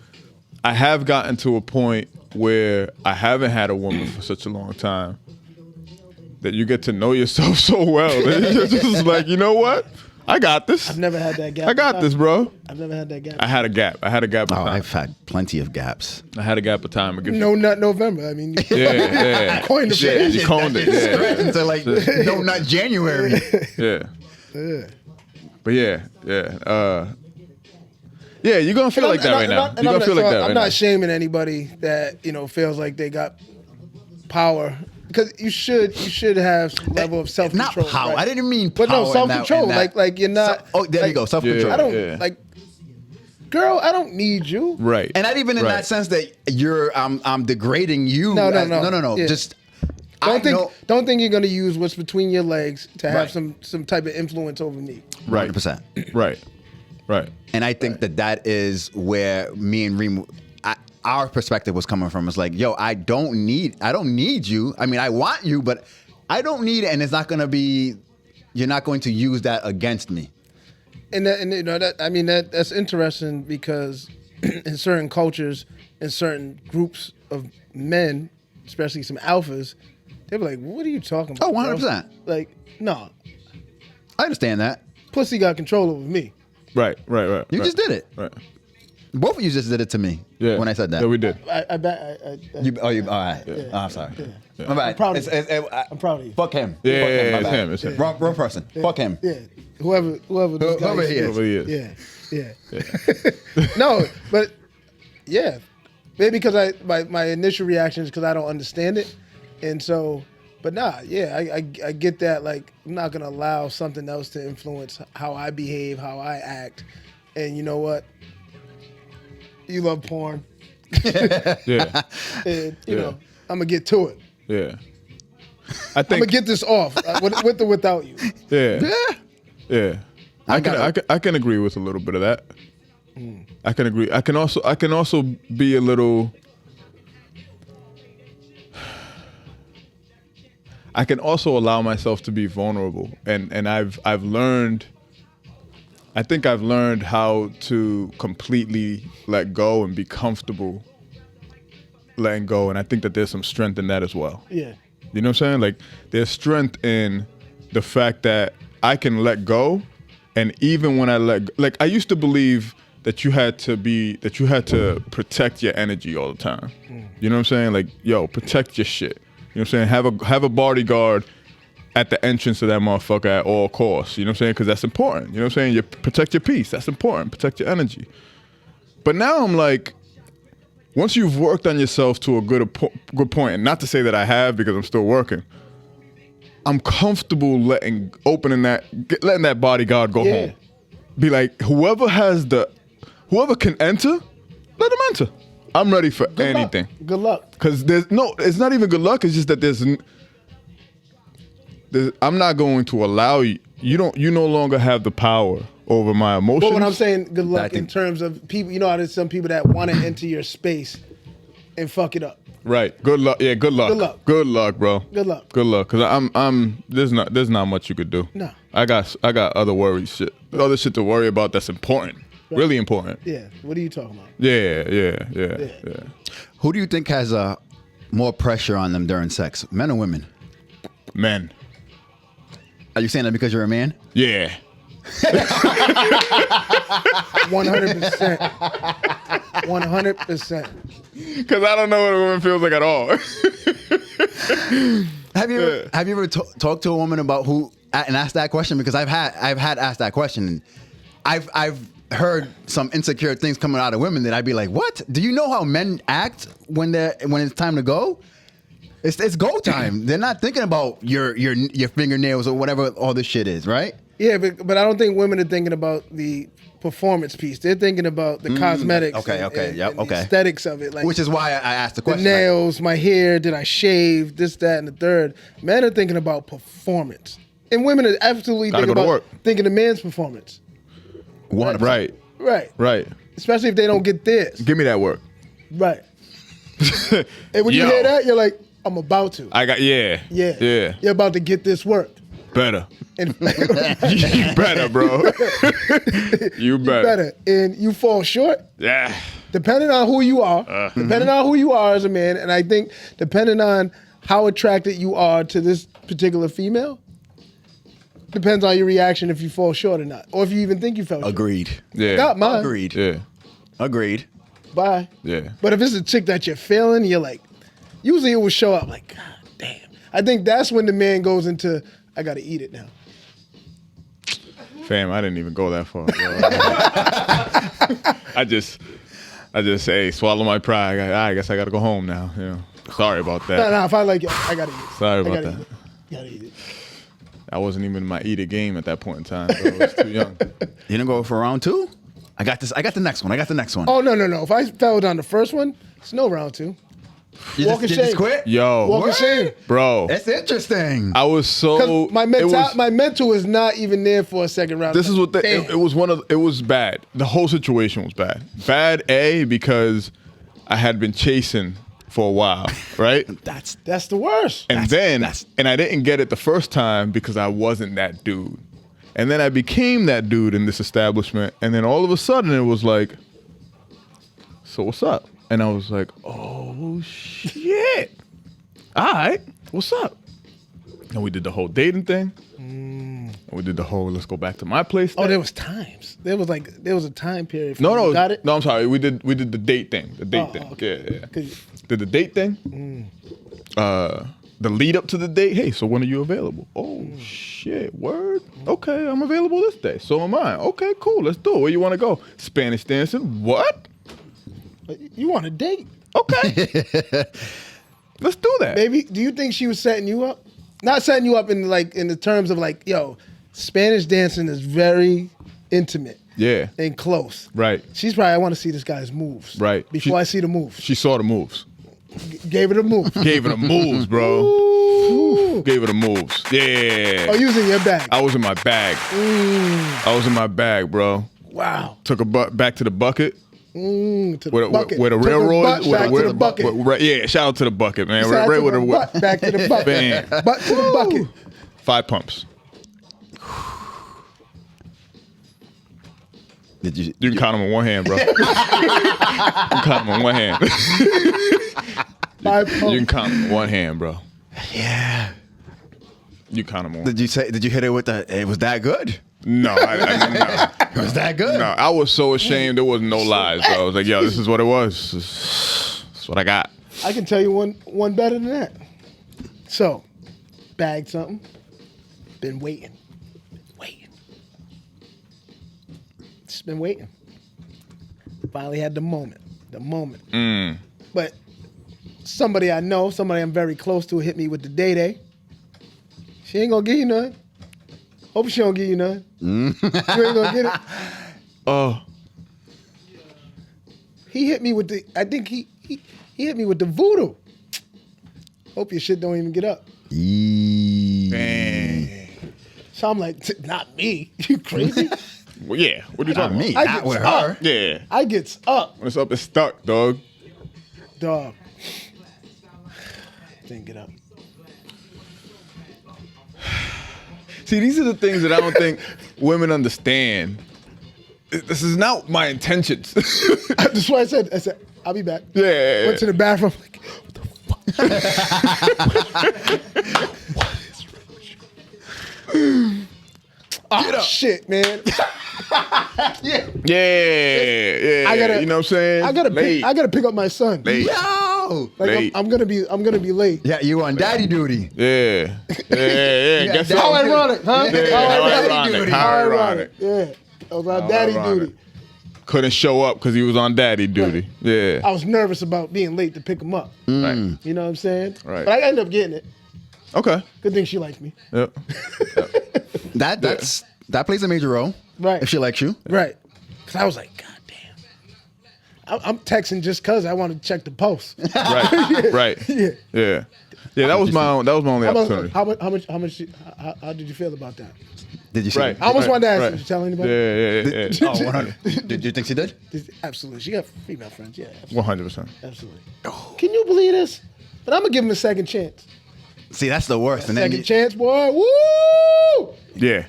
I have gotten to a point where I haven't had a woman for such a long time that you get to know yourself so well. That you're just like, you know what? I got this. I've never had that gap. I got this, bro. I've never had that gap. I had a gap. Of time. I've had plenty of gaps. I had a gap of time. No Nut November. I mean, Yeah. coined the Yeah, phrase. you coined it. Stretch Yeah. into like no, not January. Yeah. But yeah. Yeah, you're gonna feel like that right now. You're gonna feel like that right I'm now. not shaming anybody that feels like they got power, because you should have some level of self Not control. power. Right? I didn't mean power. But no, self control. in that. Like you're not. There like, you go. Self control. I don't Yeah. like. Girl, I don't need you. Right. And not even in Right. that sense that I'm degrading you. No. Yeah. Just I know. Don't think you're gonna use what's between your legs to have Right. some type of influence over me. Right. 100%. Right. And I think that is where me and Reem, our perspective was coming from. It's like, yo, I don't need you. I mean, I want you, but I don't need it, and it's not gonna be. You're not going to use that against me. That's interesting because in certain cultures, in certain groups of men, especially some alphas, they be like, "What are you talking about?" Oh, 100%. Like, no, I understand that. pussy got control over me. Right. You just did it. Right. Both of you just did it to me when I said that. Yeah, we did. I bet. All right. Oh, I'm sorry. My bad. I'm proud of you. I'm proud of you. Fuck him. Yeah, Fuck him. My it's bad. him. It's him. Wrong person. Fuck him. Yeah. Whoever this guy Whoever he is. Whoever he is. Yeah. No, but yeah, maybe because my initial reaction is because I don't understand it, and so, but nah, yeah, I get that. Like, I'm not gonna allow something else to influence how I behave, how I act, and you know what? You love porn, Yeah. and you know I'm gonna get to it. Yeah. I I'm think. gonna get this off with or without you. Yeah. Yeah. I gotta- can agree with a little bit of that. I can agree. I can also be a little. I can also allow myself to be vulnerable, and I've learned. I think I've learned how to completely let go and be comfortable letting go, and I think that there's some strength in that as well. Yeah. You know what I'm saying? Like, there's strength in the fact that I can let go, and even when I I used to believe that you had to protect your energy all the time. You know what I'm saying? Like, yo, protect your shit. You know what I'm saying? Have a bodyguard at the entrance of that motherfucker at all costs. You know what I'm saying? Because that's important. You know what I'm saying? You protect your peace. That's important. Protect your energy. But now I'm like, once you've worked on yourself to a good point, and not to say that I have because I'm still working, I'm comfortable letting that bodyguard go home. Be like, whoever can enter, let them enter. I'm ready for anything. Good luck. Because it's not even good luck. It's just that I'm not going to allow you. You no longer have the power over my emotions. But when I'm saying good luck in terms of people, you know how there's some people that want to enter your space and fuck it up. Right. Good luck. Yeah. Good luck. Good luck. Good luck, bro. Good luck. Good luck. Cause there's not much you could do. No. I got other worries, other shit to worry about that's important. Right. Really important. Yeah. What are you talking about? Yeah. Who do you think has more pressure on them during sex, men or women? Men. Are you saying that because you're a man? Yeah. 100%. 100%. Because I don't know what a woman feels like at all. Have you ever talked to a woman about who and asked that question? Because I've had asked that question. And I've heard some insecure things coming out of women that I'd be like, what? Do you know how men act when it's time to go? It's go time. They're not thinking about your fingernails or whatever all this shit is, right? Yeah, but I don't think women are thinking about the performance piece. They're thinking about the cosmetics. And the aesthetics of it. Like, which is why I asked the question. The nails, my hair, did I shave, this, that, and the third. Men are thinking about performance. And women are absolutely thinking of man's performance. 100%. Right. Especially if they don't get this. Give me that work. Right. And when you hear that, you're like, I'm about to. Yeah. You're about to get this work. Better. And you better, bro. You better. And you fall short. Yeah. Depending on who you are. Depending on who you are as a man. And I think depending on how attracted you are to this particular female, depends on your reaction if you fall short or not. Or if you even think you fell short. Agreed. Yeah. Got mine. Agreed. Yeah. Agreed. Bye. Yeah. But if it's a chick that you're feeling, you're like, usually it will show up like, God damn. I think that's when the man goes into, I gotta eat it now. Fam, I didn't even go that far. I just say, swallow my pride. I guess I gotta go home now. You know, sorry about that. No, if I like it, I gotta eat it. Sorry about that. You gotta eat it. I wasn't even in my eat it game at that point in time. So I was too young. You didn't go for round two? I got this. I got the next one. Oh, no. If I fell down the first one, it's no round two. You just quit? Yo. Walk of shame. Bro. That's interesting. I was so... My mental is not even there for a second round. This is what it was bad. The whole situation was bad. Bad, because I had been chasing for a while, right? That's the worst. And and I didn't get it the first time because I wasn't that dude. And then I became that dude in this establishment. And then all of a sudden it was like, so what's up? And I was like, oh shit. All right, what's up? And we did the whole dating thing. We did the whole let's go back to my place Oh, thing. there was times. There was a time period. No, Got it? no, I'm sorry. We did the date thing. The date thing. Okay. Yeah. Did the date thing. The lead up to the date. Hey, so when are you available? Oh shit, word. Okay, I'm available this day. So am I. Okay, cool. Let's do it. Where you want to go? Spanish dancing. What? You want a date? Okay. Let's do that. Baby, do you think she was setting you up? Not setting you up in the terms of like, yo, Spanish dancing is very intimate. Yeah. And close. Right. She's probably, I want to see this guy's moves. Right. Before I see the moves. She saw the moves. Gave it a move. Gave her the moves, bro. Ooh. Gave her the moves. Yeah. Oh, you was in your bag. I was in my bag. I was in my bag, bro. Wow. Took a back to the bucket. To the Where bucket. the Took her railroad. butt back to the bucket. Yeah, shout out to the bucket, man. Shout out Right to with the the butt, back to the bucket. Bam. Butt to the bucket. 5 pumps. Did You can count them on one hand, bro. You can count them on one hand. 5 You pumps. can count them on one hand, bro. Yeah. You count them on. Did you hit it with the? It was that good. No, no. It was that good. No, I was so ashamed. There was no lies, bro. I was like, yo, this is what it was. This is what I got. I can tell you one better than that. So, bagged something. Been waiting. Just been waiting. Finally had the moment. But somebody I know, somebody I'm very close to, hit me with the day. She ain't gonna give you none. Hope she don't give you none. You ain't gonna get it. Oh. He hit me with the. I think he hit me with the voodoo. Hope your shit don't even get up. Dang. So I'm like, not me. You crazy? Well, yeah. What are you Not talking me. about? Not with her. Yeah. I gets up, When it's up, it's stuck, dog. dog. Didn't get up. See, these are the things that I don't think women understand. This is not my intentions. That's why I said, I'll be back. Yeah. Went to the bathroom. Like, what the fuck? Oh, shit, man. Yeah. I gotta, you know what I'm saying? I gotta pick up my son. Late. Yo. Like Late. I'm gonna be late. Yeah, you on daddy duty. Yeah. Guess How what? ironic, huh? Yeah, how ironic. duty. How ironic. Yeah. I was on daddy ironic. duty. Couldn't show up because he was on daddy duty. Yeah. I was nervous about being late to pick him up. Right. You know what I'm saying? Right. But I ended up getting it. Okay. Good thing she likes me. Yep. That plays a major role. Right. If she likes you. Right. Because I was like, God damn. I'm texting just because I want to check the post. Right. Right. Yeah. Yeah. Yeah. That was my only opportunity. How did you feel about that? Did you see? Right. I almost wanted to ask right. Did you tell anybody? Yeah. Oh, 100. Did you think she did? Absolutely. She got female friends. Yeah. 100%. Absolutely. Can you believe this? But I'm going to give him a second chance. See, that's the worst. And then Second chance, boy. Woo! Yeah.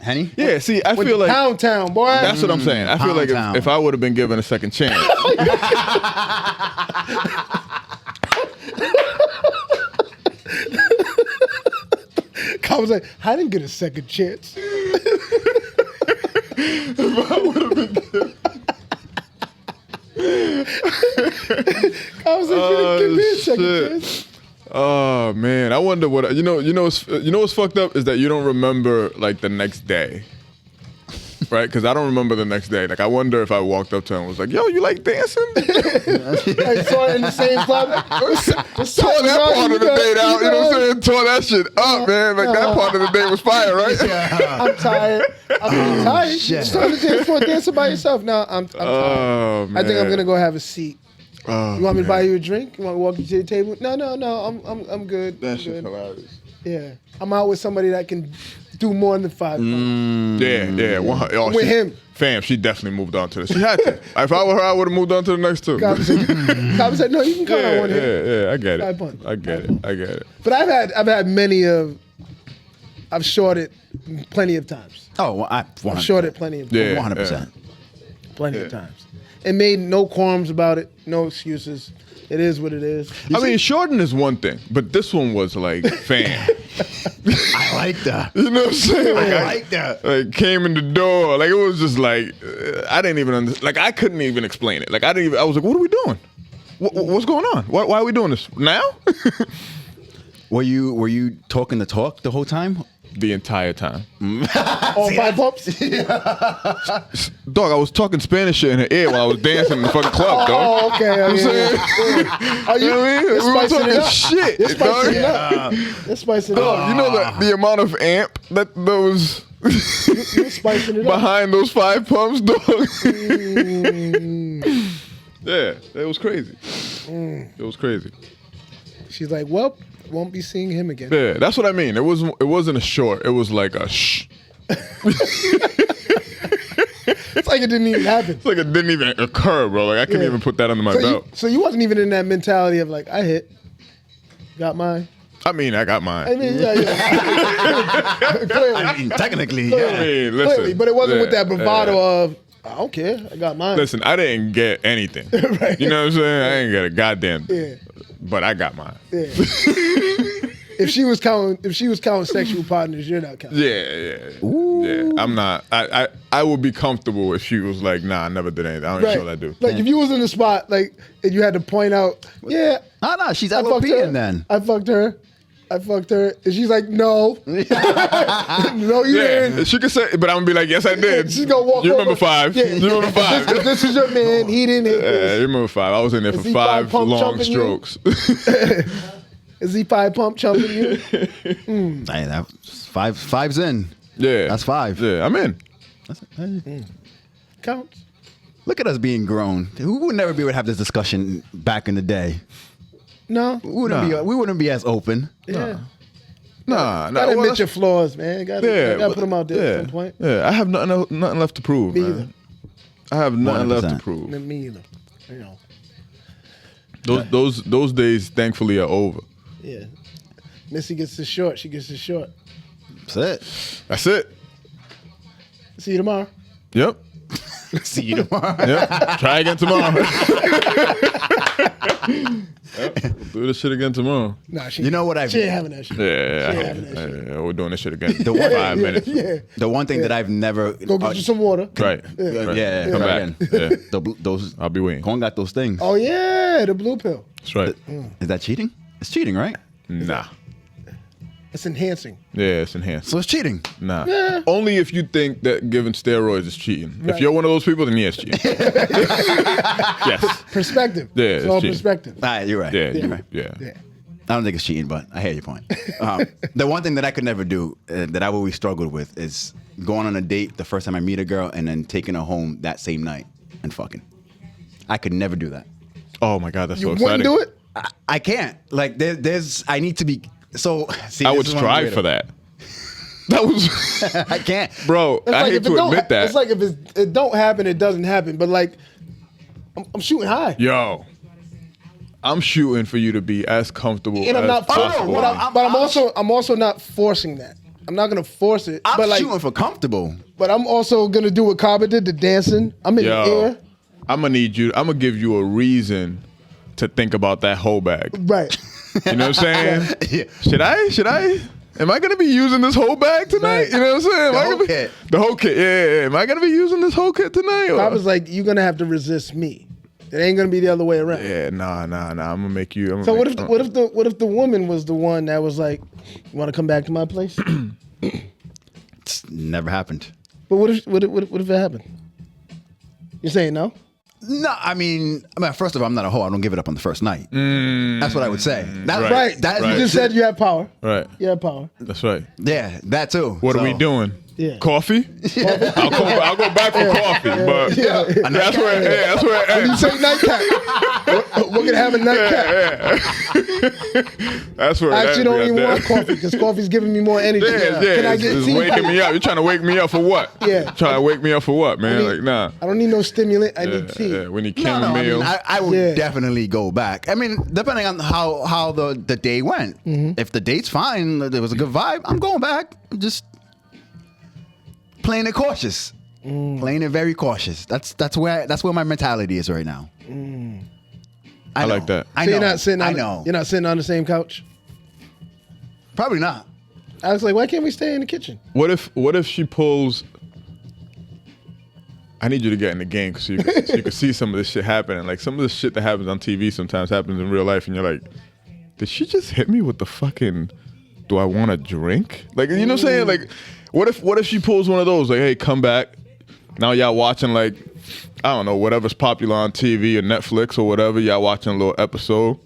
Henny? Yeah. See, I With feel the like Pound Town, boy. that's what I'm saying. I feel like Pound if I would have been given a second chance. I was like, I didn't get a second chance. I was like, you didn't give me a second shit. chance. Oh man, I wonder what you know. What's fucked up is that you don't remember like the next day, right? Because I don't remember the next day. Like I wonder if I walked up to him and was like, "Yo, you like dancing?" I saw it in the same club. Tore that part of the date out. You know what I'm saying? Tore that shit up, man. Like that part of the day was fire, right? I'm tired. I'm tired. shit. You started the dance floor dancing by yourself. No, I'm tired. Oh man. I think I'm gonna go have a seat. Oh, You want me to man. buy you a drink? You want to walk you to the table? No. I'm good. That I'm shit's good. hilarious. Yeah, I'm out with somebody that can do more than 5 Mm. Yeah. Oh, With him. Fam, she definitely moved on to this. She had to. If I were her, I would have moved on to the next two. Cop said, no, you can count on one hand. Yeah, I get 5 it. points. I get it. But I've had many of. I've shorted plenty of times. Oh, well, I've 100. shorted plenty of Yeah. 100%. plenty of times, and made no qualms about it, no excuses. It is what it is. I mean, shorting is one thing, but this one was like, fam. I like that. You know what I'm saying? Like, I like that. Like came in the door. Like it was just like I didn't even understand. Like I couldn't even explain it. Like I didn't even. I was like, what are we doing? What's going on? Why are we doing this now? Were you talking the talk the whole time? The entire time. All 5 pumps? Dog, I was talking Spanish shit in her ear while I was dancing in the fucking club, dog. Oh, okay. You know what I'm saying? Oh, You know what I mean? We were spicing talking it up. shit, You're spicing dog. it up. You're spicing it Dog, up. you know the amount of amp that those You're spicing it up. behind those 5 pumps, dog. Yeah, it was crazy. It was crazy. She's like, well, won't be seeing him again. Yeah, that's what I mean. It wasn't a short. It was like a shh. It's like it didn't even happen. It's like it didn't even occur, bro. Like I couldn't Yeah. even put that under my belt. So you wasn't even in that mentality of like, I hit, got mine. I mean, I got mine. I mean, yeah. Clearly. I mean, technically, Clearly. yeah. I mean, listen, Clearly, but it wasn't with that bravado yeah. of, I don't care, I got mine. Listen, I didn't get anything. Right. You know what I'm saying? I didn't get a goddamn thing. Yeah. But I got mine. Yeah. If she was counting sexual partners, you're not counting. Yeah. I'm not. I would be comfortable if she was like, nah, I never did anything. I don't even know what I do. Like if you was in the spot, like, and you had to point out, yeah, No, she's I fucked her. LOPing then. I fucked her. And she's like, no. No, you Yeah, didn't. she could say, but I'm gonna be like, yes, I did. She's gonna walk You over. remember 5? Yeah. You remember 5? This is your man. He didn't hit Yeah, this. you remember 5. I was in there for he 5 pump long jumping you? strokes. Is he 5 pump chumping you? Hey, that's five's in. Yeah, That's 5. Yeah, I'm in. Counts. Look at us being grown. We would never be able to have this discussion back in the day. No. We wouldn't be as open. Yeah. Nah, Gotta well, admit your flaws, man. Gotta put them out there yeah, at some point. Yeah, I have nothing left to prove, Me man. either. I have nothing left to 100%. prove. Me either. You know. Those days, thankfully, are over. Yeah. Missy gets the short. She gets the short. That's it. That's it. See you tomorrow. Yep. See you tomorrow. Yep. Try again tomorrow. Yep. We'll do this shit again tomorrow. Nah, she. You know what She ain't having that shit. Yeah, we're doing this shit again. The one- 5 minutes. Yeah. The one thing that I've never Go get you some water. Right. yeah, Come try back. again. Yeah. Those I'll be waiting. Corn got those things. Oh yeah, the blue pill. That's right. Is that cheating? It's cheating, right? Nah. It's enhancing. Yeah, it's enhanced. So it's cheating. Nah. Yeah. Only if you think that giving steroids is cheating. If Right. you're one of those people, then yes, cheating. Yes. Perspective. Yeah, It's it's all cheating. perspective. All right, you're right. Yeah. You're right. Yeah. Yeah. I don't think it's cheating, but I hear your point. The one thing that I could never do, that I always struggled with, is going on a date the first time I meet a girl and then taking her home that same night and fucking. I could never do that. Oh my God, that's You so exciting. wouldn't do it? I can't. Like I need to be. So see, I this would is what I'm strive weird for at. that. That was, I can't. bro. It's I like hate if it to don't admit that. It's like if it don't happen, it doesn't happen. But like, I'm shooting high. Yo, I'm shooting for you to be as comfortable And I'm as not possible. I'm also not forcing that. I'm not gonna force it. I'm but like, shooting for comfortable. but I'm also gonna do what Kaba did, the dancing. I'm in the Yo, air. I'm gonna give you a reason to think about that whole bag. Right. You know what I'm saying? Yeah. Should I? Am I gonna be using this whole bag tonight? You know what I'm saying? Am I gonna be- kit. The whole kit. Yeah. Am I gonna be using this whole kit tonight? or- Kaba's like, you're gonna have to resist me. It ain't gonna be the other way around. Yeah, nah. I'm gonna make you. So what if the woman was the one that was like, you want to come back to my place? It's never happened. But what if it happened? You're saying no? No, I mean, first of all, I'm not a hoe. I don't give it up on the first night. That's what I would say. That's Right. That, You just said you have power. Right. You have power. That's right. Yeah, that too. What are we So- doing? Yeah. Coffee? I'll go back for coffee, but that's where. Yeah, that's where. You say nightcap. We're gonna have a nightcap. That's where. I actually that- don't even that- want coffee because coffee's giving me more energy. Yeah, Can I it's get tea? waking me up. You're trying to wake me up for what? Yeah. Trying to wake me up for what, man? need- like, nah. I don't need no stimulant. I need tea. Yeah, we need No, I chamomile. mean, I would Yeah. definitely go back. I mean, depending on how the day went. If the date's fine, there was a good vibe, I'm going back. Just playing it cautious. Playing it very cautious. That's where my mentality is right now. I like that. I So know. you're not sitting on I know. You're not sitting on the same couch. Probably not. I was like, why can't we stay in the kitchen? What if she pulls? I need you to get in the game so you can see some of this shit happening. Like some of the shit that happens on TV sometimes happens in real life, and you're like, did she just hit me with the fucking? Do I want a drink? Like, you know what I'm saying? Like, what if she pulls one of those? Like, hey, come back. Now y'all watching like, I don't know, whatever's popular on TV or Netflix or whatever. Y'all watching a little episode.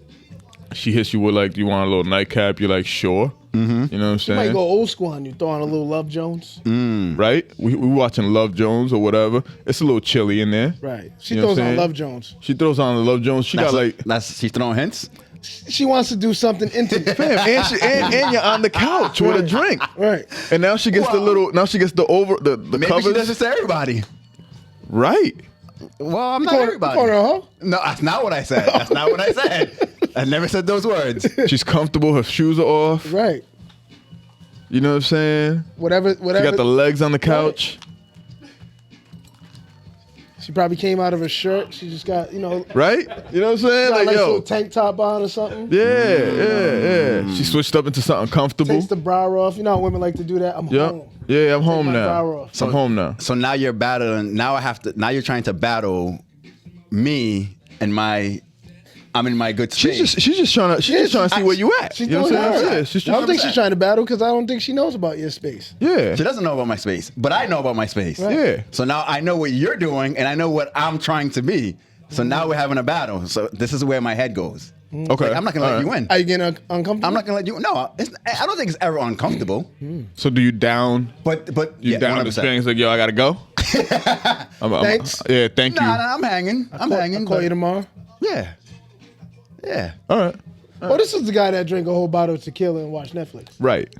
She hits you with like, you want a little nightcap? You're like, sure. Mm-hmm. You know what I'm saying? You might go old school on you, throw on a little Love Jones. Right? We watching Love Jones or whatever. It's a little chilly in there. Right. She You know throws what I'm on saying? Love Jones. She throws on the Love Jones. She got like, she's throwing hints. She wants to do something intimate. fam, and you're on the couch with a drink. Right. And now she gets the little. Now she gets the Maybe covers. she does this to everybody. Right. Well, I'm not everybody. You call her a hoe? No, that's not what I said. That's not what I said. I never said those words. She's comfortable. Her shoes are off. Right. You know what I'm saying? Whatever. She got the legs on the couch. She probably came out of her shirt. She just got, Right? You know what I'm saying? got Like, a yo. little tank top on or something. Yeah. She switched up into something comfortable. Takes the bra off. You know how women like to do that? I'm Yep. home. Yeah, I'm home my now. bra off. I'm home now. So now you're battling. Now you're trying to battle me and I'm in my good space. She's just trying to see where you at. She's You know what doing I'm saying? her. Yeah, she's I don't think she's 100%. trying to battle because I don't think she knows about your space. Yeah. She doesn't know about my space, but I know about my space. Right. Yeah. So now I know what you're doing, and I know what I'm trying to be. So now we're having a battle. So this is where my head goes. Okay. Like, I'm not gonna let you win. Are you getting uncomfortable? I'm not gonna let you. No, I don't think it's ever uncomfortable. So do you down? But You yeah, down the 100%. strings? Like, yo, I gotta go. Thanks. Yeah, thank you. Nah, I'm hanging. I'm hanging. I'll call but- you tomorrow. Yeah. Yeah. All right. Oh, this is the guy that drank a whole bottle of tequila and watched Netflix. Right.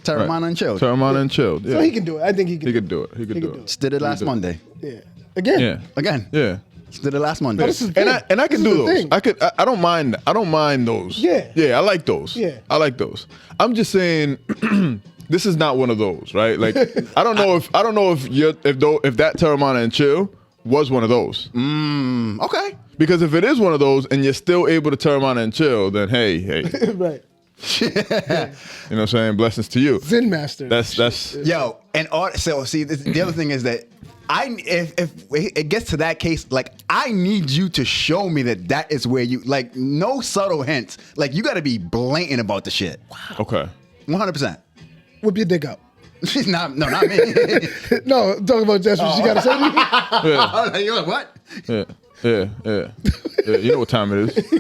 Terramana and chilled. Terramana and chilled. Yeah. So he can do it. I think he can. He could do it. He could do it. Just did it last Monday. Yeah. Again. Yeah. Again. Yeah. Just did it last Monday. Oh, this is the And thing. I can This is do the those. thing. I don't mind. I don't mind those. Yeah. Yeah, I like those. Yeah. I like those. I'm just saying this is not one of those, right? Like I don't know if that Terramana and chill was one of those. Okay. Because if it is one of those and you're still able to Terramana and chill, then hey. Right. You know what I'm saying? Blessings to you. Zen master. That's Yo, and so see, the other thing is that if it gets to that case, like I need you to show me that is where you like no subtle hints. Like you got to be blatant about the shit. okay. 100%. Whip your dick out. not me. No, I'm talking about that's what she got to say to you. I was like, you're like, what? Yeah. You know what time it is.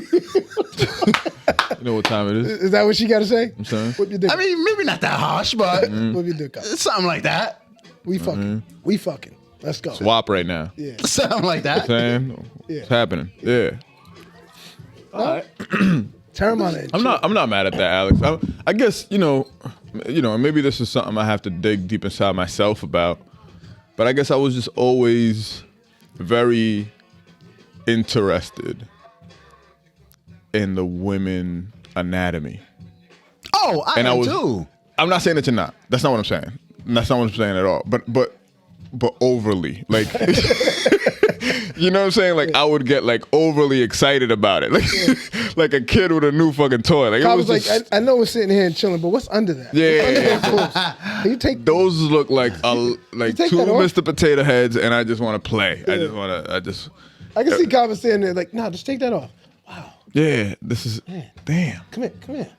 You know what time it is. Is that what she got to say? I'm saying. Whip your dick I out. mean, maybe not that harsh, but Whip your dick out. something like that. We fucking. We fucking. Let's go. Swap right now. Yeah. Something like that. Saying Yeah. it's happening. Yeah. Terramana. I'm not mad at that, Alex. I guess you know, maybe this is something I have to dig deep inside myself about. But I guess I was just always very interested in the women anatomy. Oh, I am was too. I'm not saying that you're not. That's not what I'm saying. That's not what I'm saying at all. But overly, like, you know what I'm saying? Like, I would get like overly excited about it, like a kid with a new fucking toy. Like, I it was was like, just, I know we're sitting here and chilling, but what's under that? Yeah. What's under those clothes? Can you take those look like like take two that off? Mr. Potato Heads, and I just want to play. I just I can see Kava standing there like, nah, just take that off. Wow. yeah. This is damn. Come here.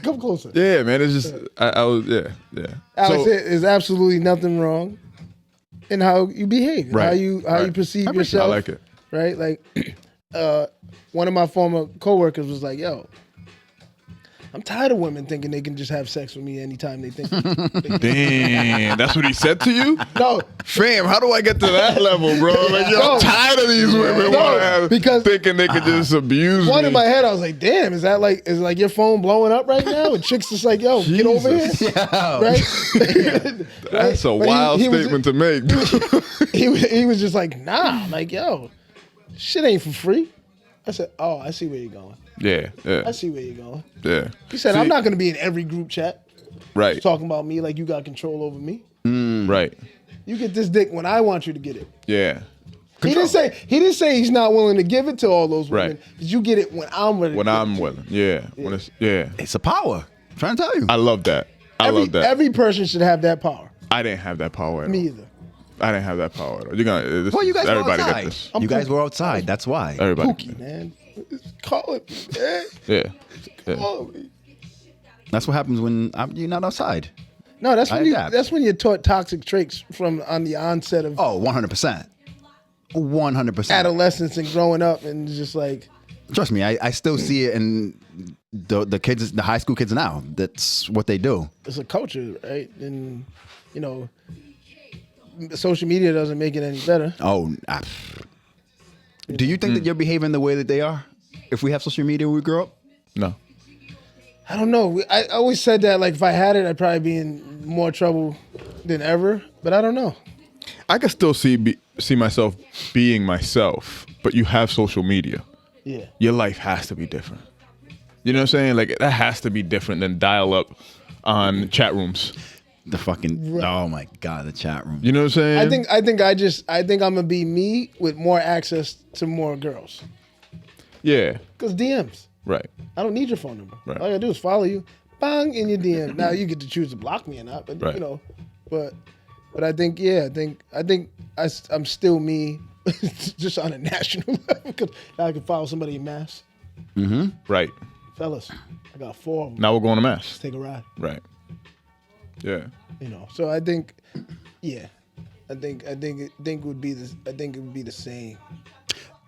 Come closer. Yeah, man. It's just I was yeah. Alex, So- there's absolutely nothing wrong in how you behave, and Right, how you right. perceive I yourself. like it. Right? Like one of my former coworkers was like, yo, I'm tired of women thinking they can just have sex with me anytime they think. Damn, that's what he said to you? No, Fam, how do I get to that level, bro? Like, yo, I'm No. tired of these women because- thinking they could just abuse one me. in my head, I was like, damn, is like your phone blowing up right now? And chicks just like, yo, get over here. Jesus. Right? That's a But wild he was- statement to make. he was just like, nah. I'm like, yo, shit ain't for free. I said, oh, I see where you're going. yeah. I see where you're going. Yeah. He said, See, I'm not going to be in every group chat right. talking about me like you got control over me. Right. You get this dick when I want you to get it. Yeah. He didn't say he's not willing to give it to all those women. Right. But you get it when I'm ready. When I'm willing. Yeah. When it's yeah. It's a power. trying to tell you. I love that. I love that. Every person should have that power. I didn't have that power at all. Me either. I didn't have that power at all. You're gonna. Well, you guys were everybody got outside. this. You guys were outside. That's why. Everybody. Pookie, man. Call it, man. Yeah. Call me. That's what happens when you're not outside. No, that's when adapt. that's when you're taught toxic traits from on the onset of 100%. 100%. adolescence and growing up, and it's just like, Trust me, I still see it in the kids, the high school kids now. That's what they do. it's a culture, right? And social media doesn't make it any better. Do you think that you're behaving the way that they are? If we have social media when we grow up? No. I don't know. I always said that, like, if I had it, I'd probably be in more trouble than ever. But I don't know. I can still see myself being myself, but you have social media. Yeah. Your life has to be different. You know what I'm saying? Like, that has to be different than dial up on chat rooms. The fucking oh my god, the chat room. You know what I'm saying? I think I'm gonna be me with more access to more girls. Yeah. Cause DMs. Right. I don't need your phone number. Right. All I gotta do is follow you, bang, in your DM. Now you get to choose to block me or not, but Right. but I think I'm still me, just on a national level. Cause now I can follow somebody in mass. Right. Fellas, I got 4 of them. Now we're going to mass. Let's take a ride. Right. Yeah. So I think, yeah, I think it would be the same.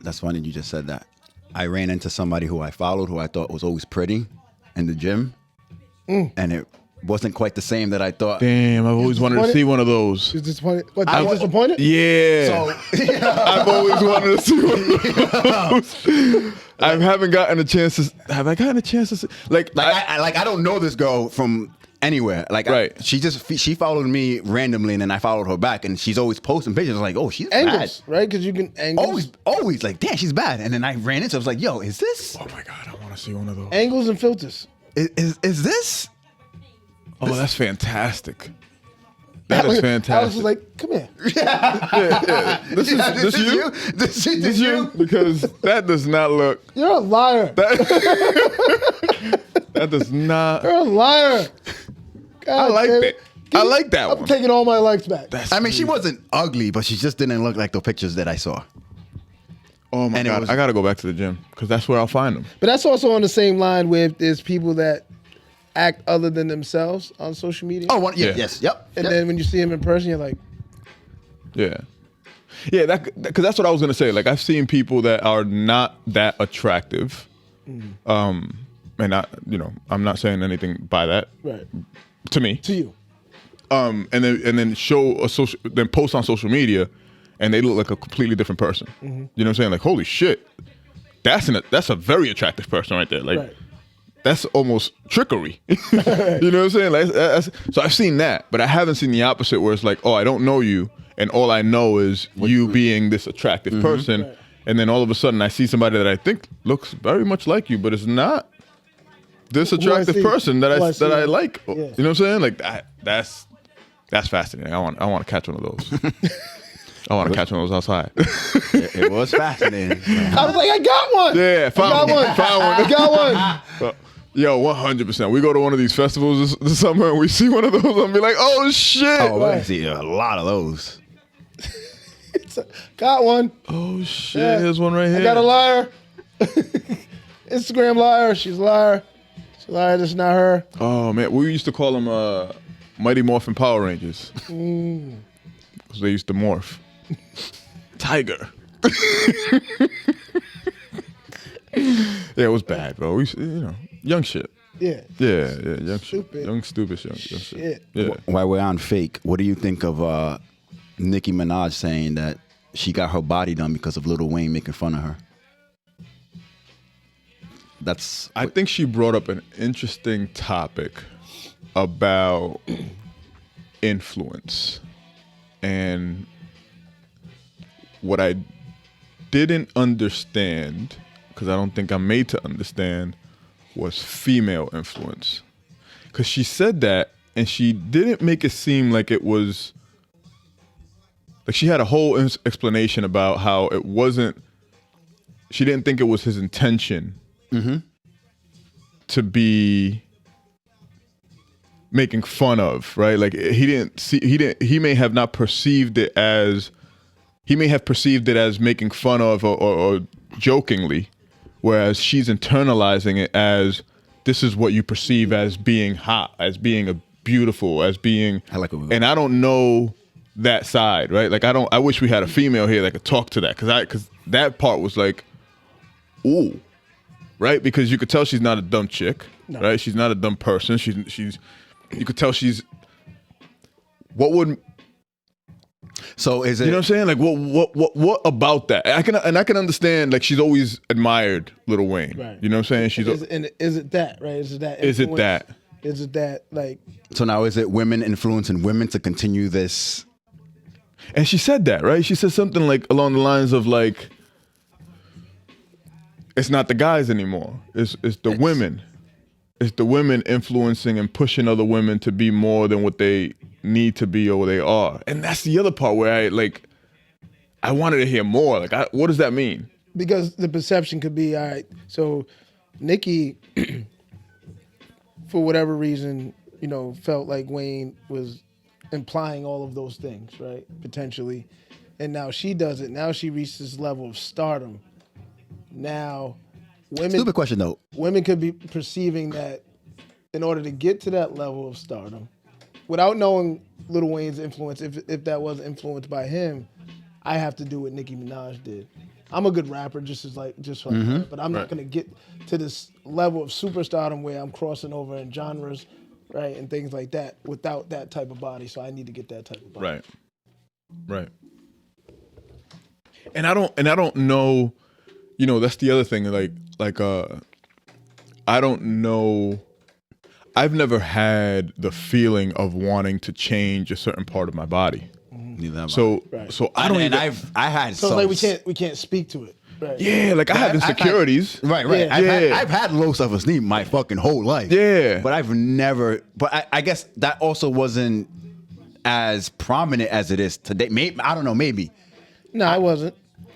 That's funny you just said that. I ran into somebody who I followed, who I thought was always pretty in the gym, and it wasn't quite the same that I thought. Damn, I've always wanted to disappointed? see one of those. You're disappointed? What? I was disappointed? Yeah. I've always wanted to see one of those. I haven't gotten a chance to. Have I gotten a chance to see? I don't know this girl from anywhere. Right. She followed me randomly, and then I followed her back, and she's always posting pictures. Like, oh, she's Angles, bad. right? Because you can angles. Always like, damn, she's bad. And then I ran into her. I was like, yo, is this? Oh my God, I want to see one of those. Angles and filters. Is this? Oh, that's fantastic. That is fantastic. Alex was like, come here. This is you? This This you? Because that does not look. You're a liar. That does not. You're a liar. God, I like damn that. it. I like that I'm one. taking all my likes back. I mean, she wasn't ugly, but she just didn't look like the pictures that I saw. Oh my And it God, was- I got to go back to the gym because that's where I'll find them. But that's also on the same line with there's people that act other than themselves on social media. Yeah. Yes, yep. And then when you see them in person, you're like, Yeah. Yeah, because that's what I was going to say. Like, I've seen people that are not that attractive. And I'm not saying anything by that right, to me. to you. And then then post on social media, and they look like a completely different person. You know what I'm saying? Like, holy shit, that's a very attractive person right there. Like, Right. that's almost trickery. You know what I'm saying? Like, so I've seen that, but I haven't seen the opposite, where it's like, oh, I don't know you, and all I know is you being this attractive person, Right. and then all of a sudden I see somebody that I think looks very much like you, but it's not this Who I attractive see. person that Who I I see. like. Yeah. You know what I'm saying? Like that's fascinating. I want to catch one of those. I want to catch one of those outside. It was fascinating. I was like, I got one. Yeah, found one. I got one. Yo, 100%. We go to one of these festivals this summer and we see one of those and be like, oh shit. Oh, we're gonna see a lot of those. Got one. Oh shit. Yeah. Here's one right here. I got a liar. Instagram liar. She's a liar. She's a liar. That's not her. Oh man, we used to call them Mighty Morphin Power Rangers because they used to morph. Tiger. Yeah, it was bad, bro. We, young shit. Yeah. Yeah, young Stupid. shit. Young stupid shit. Young shit. Yeah. Yeah. While we're on fake, what do you think of Nicki Minaj saying that she got her body done because of Lil Wayne making fun of her? I think she brought up an interesting topic about influence. And what I didn't understand, because I don't think I'm made to understand, was female influence. Because she said that, and she didn't make it seem like it was, like she had a whole explanation about how it wasn't, she didn't think it was his intention to be making fun of, right? Like he may have not perceived it as, he may have perceived it as making fun of or jokingly, whereas she's internalizing it as this is what you perceive as being hot, as being a beautiful, as being. I like it. And I don't know that side, right? Like I wish we had a female here that could talk to that, because that part was like, ooh, right? Because you could tell she's not a dumb chick, right? She's not a dumb person. She's you could tell she's. What would. So is it? You know what I'm saying? Like what about that? I can understand, like, she's always admired Lil Wayne. Right. You know what I'm saying? Is it that, right? Is it that? Is it that? Is it that, like? So now is it women influencing women to continue this? And she said that, right? She said something like along the lines of like, it's not the guys anymore. It's the women. It's the women influencing and pushing other women to be more than what they need to be or they are. And that's the other part where I wanted to hear more. Like, what does that mean? Because the perception could be, all right, so Niki, for whatever reason, felt like Wayne was implying all of those things, right? Potentially. And now she does it. Now she reached this level of stardom. Now, women. Stupid question though. Women could be perceiving that in order to get to that level of stardom, without knowing Lil Wayne's influence, if that was influenced by him, I have to do what Nicki Minaj did. I'm a good rapper, just like that, but I'm not gonna get to this level of superstardom where I'm crossing over in genres, right, and things like that without that type of body. So I need to get that type of body. Right. And I don't know. That's the other thing. Like I don't know. I've never had the feeling of wanting to change a certain part of my body. So I don't. I had. So like we can't speak to it. Right. Yeah, like I have insecurities. Right. Yeah. I've had low self-esteem my fucking whole life. Yeah. But I've never. But I guess that also wasn't as prominent as it is today. Maybe I don't know. Maybe. No, I wasn't.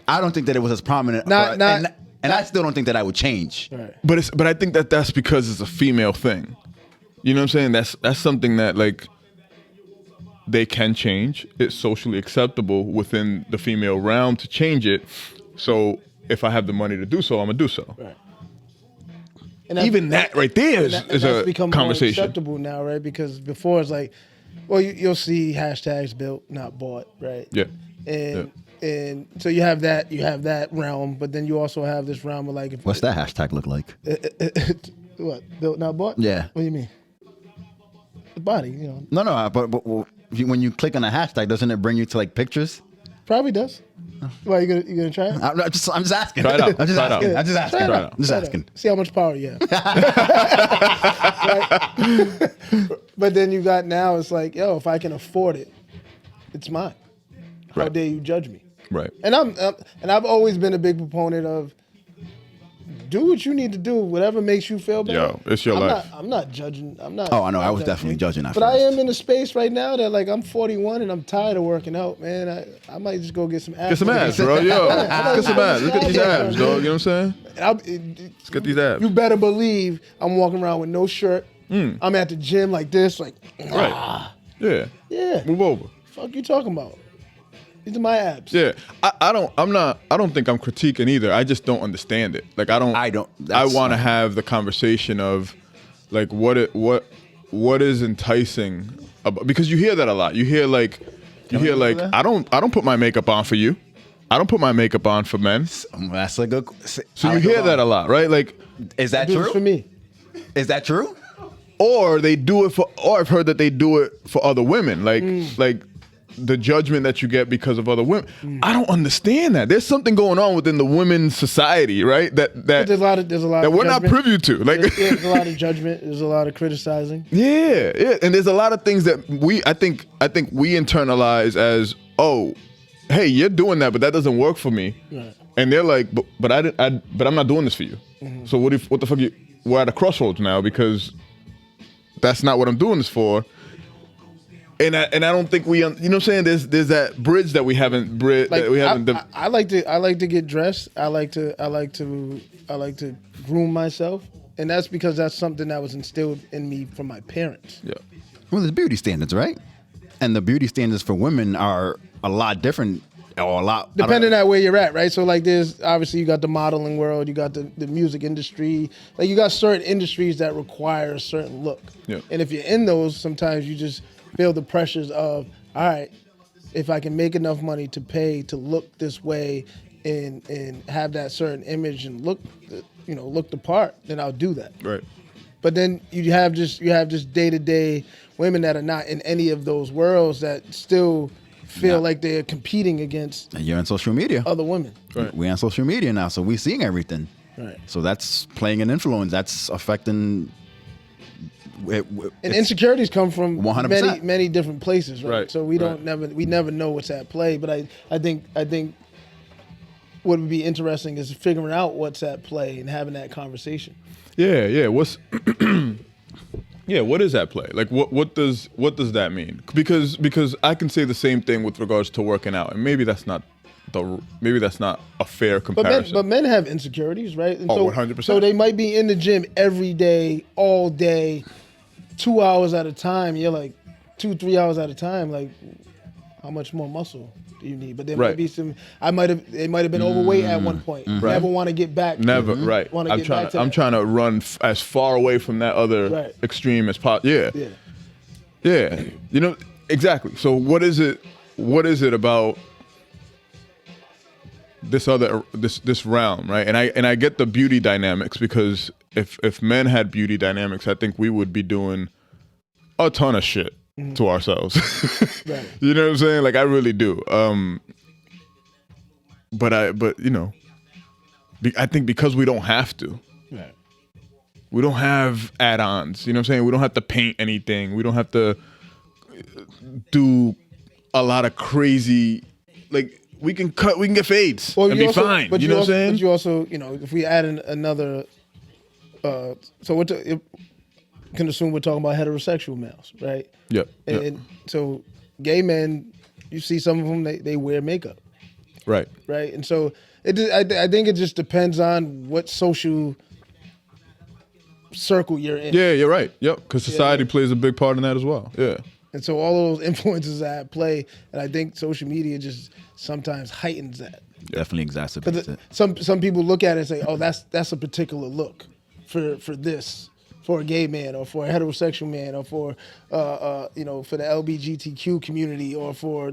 I don't think that it was as prominent. And I still don't think that I would change. Right. But I think that's because it's a female thing. You know what I'm saying? That's something that, like, they can change. It's socially acceptable within the female realm to change it. So if I have the money to do so, I'm gonna do so. Right. And even that right there is a become conversation. More acceptable now, right? Because before it's like, well, you'll see hashtags built, not bought, right? Yeah. And so you have that realm, but then you also have this realm of like, What's that hashtag look like? What, built not bought? Yeah. What do you mean? The body, No, but when you click on a hashtag, doesn't it bring you to like pictures? Probably does. Why, you gonna try it? I'm just asking. Try it out. I'm just Try it asking. out. I'm just asking. Try it out. I'm just asking. See how much power you have. Right? But then you got now, it's like, yo, if I can afford it, it's mine. How dare you judge me? Right. And I've always been a big proponent of do what you need to do, whatever makes you feel better. Yo, it's your life. I'm not judging. I'm not. Oh, I know. not I was definitely judging that. But I am in a space right now that, like, I'm 41 and I'm tired of working out, man. I might just go get some abs. Get some abs, bro. Yo, get some abs. Look at these abs, dog. You know what I'm saying? Let's get these abs. You better believe I'm walking around with no shirt. I'm at the gym like this, like, Right. Yeah. Move over. Fuck you talking about? These are my abs. Yeah, I don't think I'm critiquing either. I just don't understand it. Like I want to have the conversation of, like, what is enticing about, because you hear that a lot. You hear like I don't put my makeup on for you. I don't put my makeup on for men. That's a good. So you hear that a lot, right? Like, is that Do true? this for me. Is that true? Or they do it or I've heard that they do it for other women. Like the judgment that you get because of other women. I don't understand that. There's something going on within the women's society, right? That There's a lot of that we're not privy to. Like, there's a lot of judgment. There's a lot of criticizing. Yeah, and there's a lot of things that I think we internalize as, oh, hey, you're doing that, but that doesn't work for me. Right. And they're like, but I'm not doing this for you. So what the fuck? We're at a crossroads now because that's not what I'm doing this for. And I don't think you know what I'm saying? There's that bridge that we haven't I like to get dressed. I like to groom myself, and that's because that's something that was instilled in me from my parents. Yeah. Well, there's beauty standards, right? And the beauty standards for women are a lot different, or a lot depending on where you're at, right? So like there's obviously you got the modeling world, you got the music industry, like you got certain industries that require a certain look. Yeah. And if you're in those, sometimes you just feel the pressures of, all right, if I can make enough money to pay to look this way and have that certain image and look the part, then I'll do that. Right. But then you have just day-to-day women that are not in any of those worlds that still feel like they're competing against And you're on social media. other women. Right. We're on social media now, so we're seeing everything. Right. So that's playing an influence. That's affecting. And insecurities come from 100%. many different places, right? Right, So we right. never know what's at play. But I think what would be interesting is figuring out what's at play and having that conversation. Yeah. What's what is that play? Like what does that mean? Because I can say the same thing with regards to working out, and maybe that's not a fair comparison. But men have insecurities, right? And 100%. So they might be in the gym every day, all day, 2 hours at a time. You're like 2-3 hours at a time. Like, how much more muscle do you need? But there might be some. They might have been overweight at one point. Right. Never want to get back. Never, right? I'm trying to run as far away from that other extreme as possible. Yeah. You know exactly. So what is it about this realm, right? And I get the beauty dynamics, because if men had beauty dynamics, I think we would be doing a ton of shit to ourselves. Right. You know what I'm saying? Like I really do. But you know, I think because we don't have to. Right. We don't have add-ons. You know what I'm saying? We don't have to paint anything. We don't have to do a lot of crazy, like we can get fades and be fine. You know what I'm saying? But you also, if we add in another, so can assume we're talking about heterosexual males, right? Yep. And so gay men, you see some of them, they wear makeup. Right. Right. And so I think it just depends on what social circle you're in. Yeah, you're right. Yep. Because society plays a big part in that as well. Yeah. And so all of those influences are at play, and I think social media just sometimes heightens that. Definitely exacerbates it. Some people look at it and say, "Oh, that's a particular look for this, for a gay man, or for a heterosexual man, or for for the LGBTQ community, or for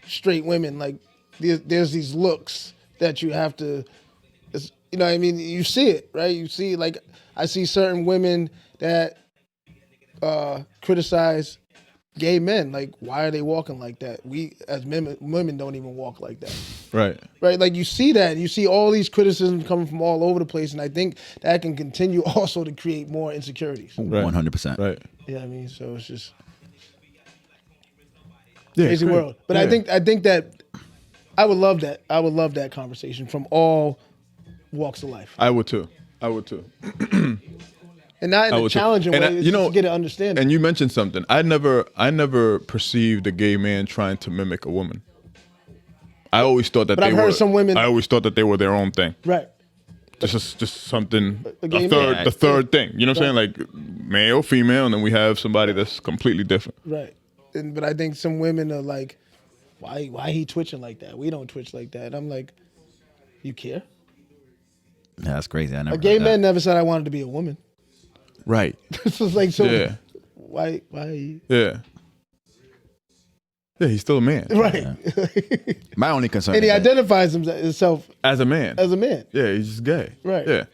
straight women." Like there's these looks that you have to, what I mean, you see it, right? You see, like I see certain women that criticize gay men, like, why are they walking like that? We as women don't even walk like that. Right. Right. Like you see that, you see all these criticisms coming from all over the place, and I think that can continue also to create more insecurities. 100%. Right. Yeah, I mean, so it's just Yeah, crazy world. But I think that I would love that. I would love that conversation from all walks of life. I would too. And not in a challenging way, it's just to get an understanding. And you mentioned something. I never perceived a gay man trying to mimic a woman. I always thought that I always thought that they were their own thing. Right. Just something, the third thing. You know what I'm saying? Like male, female, and then we have somebody that's completely different. Right. But I think some women are like, why he twitching like that? We don't twitch like that. And I'm like, you care? Yeah, that's crazy. I never. A gay man never said I wanted to be a woman. Right. So it's like, so yeah. Why? Yeah. Yeah, he's still a man. Right. Yeah. My only concern. And he identifies himself as a man. Yeah, he's just gay. Right. Yeah.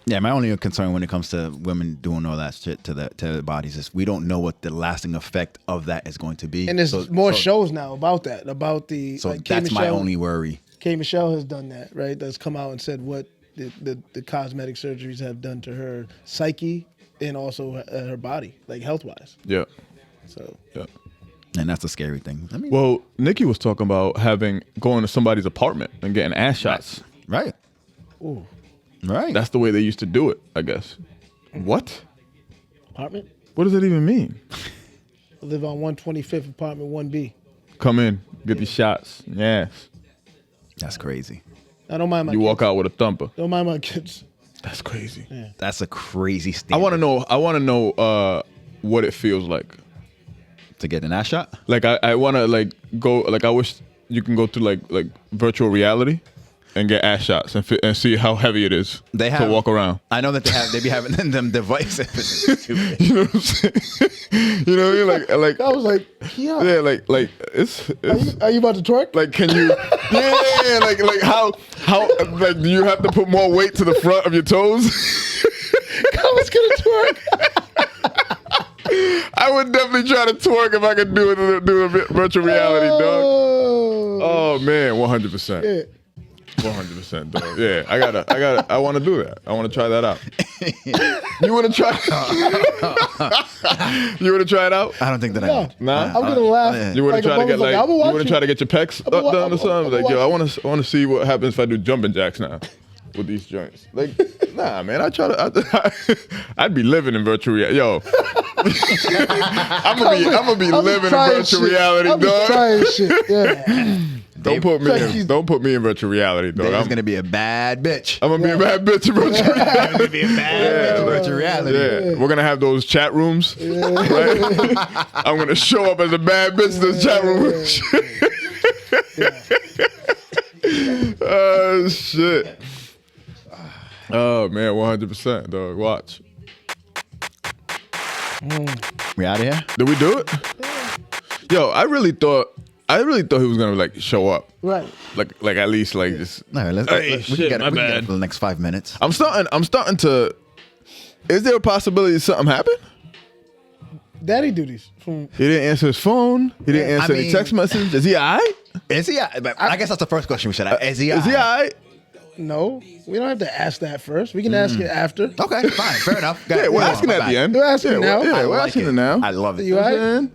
Yeah, my only concern when it comes to women doing all that shit to their bodies is we don't know what the lasting effect of that is going to be. And there's more shows now about that, about the. So like that's my only worry. K. Michelle has done that, right? That's come out and said what the cosmetic surgeries have done to her psyche and also her body, like health-wise. Yeah. So. Yeah. And that's a scary thing. I mean, well, Niki was talking about going to somebody's apartment and getting ass shots. Right. Ooh. Right. That's the way they used to do it, I guess. What? Apartment? What does that even mean? I live on 125th, apartment 1B. Come in, get these shots. Yes. That's crazy. I don't mind my kids. You walk out with a thumper. Don't mind my kids. That's crazy. Yeah. That's a crazy standard. I want to know what it feels like To get an ass shot? Like I want to like go. Like I wish you can go to like virtual reality and get ass shots and see how heavy it is to walk around. I know that they be having them devices. You know what I'm saying? You know what I mean? Like I was like, yeah, like it's are you about to twerk? like, can you? Yeah, like how like do you have to put more weight to the front of your toes? I was gonna twerk. I would definitely try to twerk if I could do a virtual reality, dog. Oh man, 100%. Yeah. 100%, dog. Yeah, I want to do that. I want to try that out. You want to try? You want to try it out? I don't think that No. Nah? I'm gonna laugh. You want to try to get like? You want to try to get your pecs wa- done or something? I'm Like, yo, I watching. want to see what happens if I do jumping jacks now with these joints. Like, nah, man. I'd be living in virtual reality. Yo, I'm gonna be living in virtual reality, I'm dog. trying shit. Yeah. Don't put me in virtual reality, dog. I'm gonna be a bad bitch. I'm gonna be a bad bitch in virtual reality. I'm gonna be a bad bitch in virtual reality. Yeah, we're gonna have those chat rooms. Right? I'm gonna show up as a bad bitch in the chat room. Oh shit. Oh man, 100%, dog. Watch. We out of here? Did we do it? Yo, I really thought he was gonna like show up. Right. Like at least like just. All right, we shit, can my get bad. it for the next 5 minutes. I'm starting to. Is there a possibility something happened? Daddy duties. From He didn't answer his phone. He didn't answer any text messages. Is he alright? Is he? I guess that's the first question we should ask. Is he? Is he alright? no, we don't have to ask that first. We can ask it after. Okay, fine, fair enough. Yeah, we're asking at the end. We're asking now. Yeah, I we're like asking it. it now. I love it. You all right?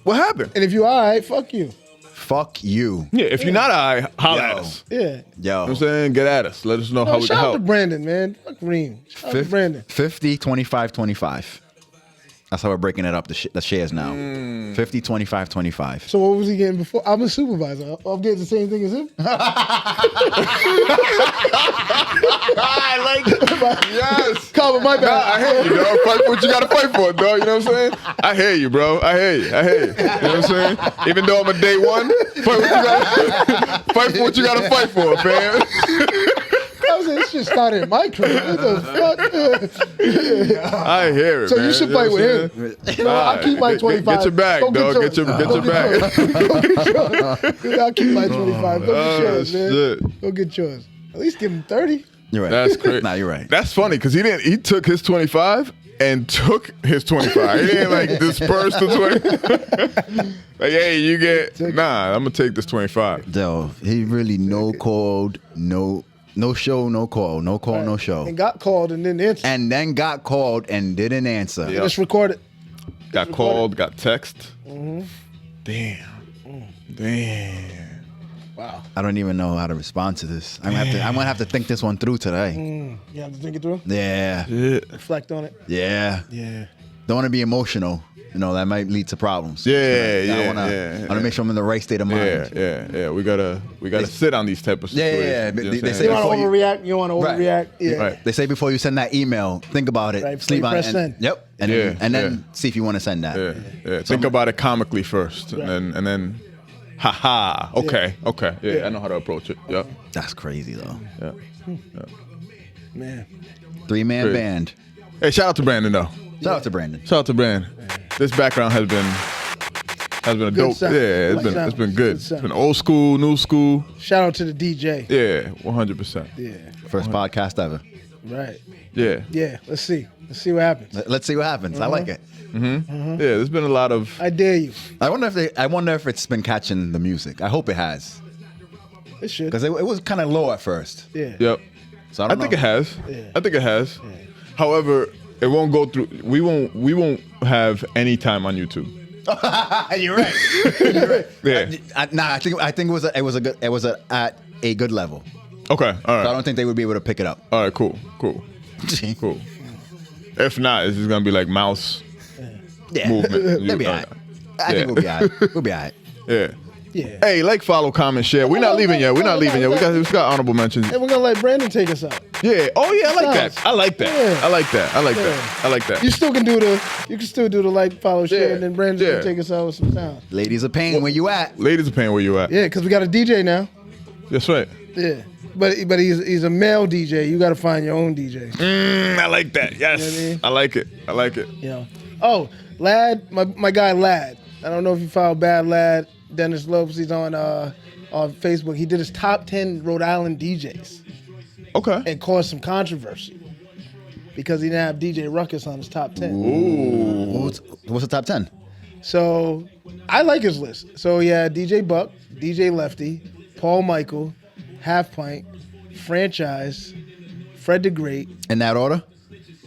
What happened? And if you all right, fuck you. Fuck you. Yeah, if you're not alright, holler at Yo. us. Yeah. You Yo. know what I'm saying? Get at us. Let us know how we can shout out to help. Brandon, man. Fuck Reem. Shout out to Brandon. 50, 25, 25. That's how we're breaking it up, the shares now. 50, 25, 25. So what was he getting before? I'm a supervisor. I'm getting the same thing as him. I like it. Yes. Cover my Nah, bad. I hear you, dog. Fight for what you gotta fight for, dog. You know what I'm saying? I hear you, bro. I hear you. You know what I'm saying? Even though I'm a day one, fight for what you gotta fight for, fam. I was like, this shit started in my crib. What the fuck? I hear it. So man. you should know fight what with I'm him. saying? You know, I'll keep my 25. Get your bag, Go dog. Get your bag. Go get yours. I'll keep my 25. Go get yours, man. shit. Go get yours. At least give him 30. You're right. That's crazy. Nah, you're right. That's funny because he took his 25 and took his 25. He didn't like disperse the 20. Like, hey, you get I'm gonna take this 25. Yo, he really no called, no show, no call, no call, no show. And got called and didn't answer. And then got called and didn't answer. And it's recorded. Got called, got text. Mm-hmm. Damn. Damn. Wow. I don't even know how to respond to this. I'm gonna have to think this one through today. You have to think it through. Yeah. Reflect on it. Yeah. Yeah. Don't want to be emotional. You know, that might lead to problems. Yeah, I want to make sure I'm in the right state of mind. Yeah. We gotta sit on these type of situations. Yeah. You know what I'm They saying? say You want to before you- overreact? You want to Right. overreact? Yeah. Right. They say before you send that email, think about it, Right, sleep on it. press send. Yep. And then see if you want to send that. Yeah. Think about it comically first, and then, haha. Okay. Yeah, I know how to approach it. Yep. That's crazy though. Yeah. Man. 3-man Crazy. band. Hey, shout out to Brandon though. Shout out to Brandon. Shout out to Brandon. This background has been a dope. sound. Yeah, Good it's been good. Good It's sound. been old school, new school. Shout out to the DJ. Yeah, 100%. Yeah. First podcast ever. Right. Yeah. Yeah. Let's see what happens. Let's see what happens. I like it. Yeah, there's been a lot of. I dare you. I wonder if it's been catching the music. I hope it has, It should. because it was kind of low at first. Yeah. Yep. So I I don't think know. it has. Yeah. I think it has. However, it won't go through. We won't have any time on YouTube. You're right. You're right. Yeah. I think it was at a good level. Okay. All So I right. don't think they would be able to pick it up. All right. Cool. If not, it's just gonna be like mouse Yeah. movement. They'll be all right. I think we'll be all right. We'll be all right. Yeah. Yeah. Hey, like, follow, comment, share. We're not leaving yet. We got honorable mentions. And we're gonna let Brandon take us out. Yeah. Oh yeah, I like that. I like that. Yeah. I like that. I like Yeah. that. I like that. You still can do the like, follow, share, Yeah. and then Brandon Yeah. can take us out with some sound. Ladies are paying where you at. Ladies are paying where you at. Yeah, because we got a DJ now. That's right. Yeah, but he's a male DJ. You got to find your own DJ. I like that. Yes. You know what I mean? I like it. I like it. You know. Oh, Lad, my guy Lad. I don't know if you follow Bad Lad. Dennis Lopes. He's on Facebook. He did his top 10 Rhode Island DJs Okay. and caused some controversy because he didn't have DJ Ruckus on his top 10. Ooh. What's the top 10? So I like his list. So yeah, DJ Buck, DJ Lefty, Paul Michael, Half Pint, Franchise, Fred the Great. In that order?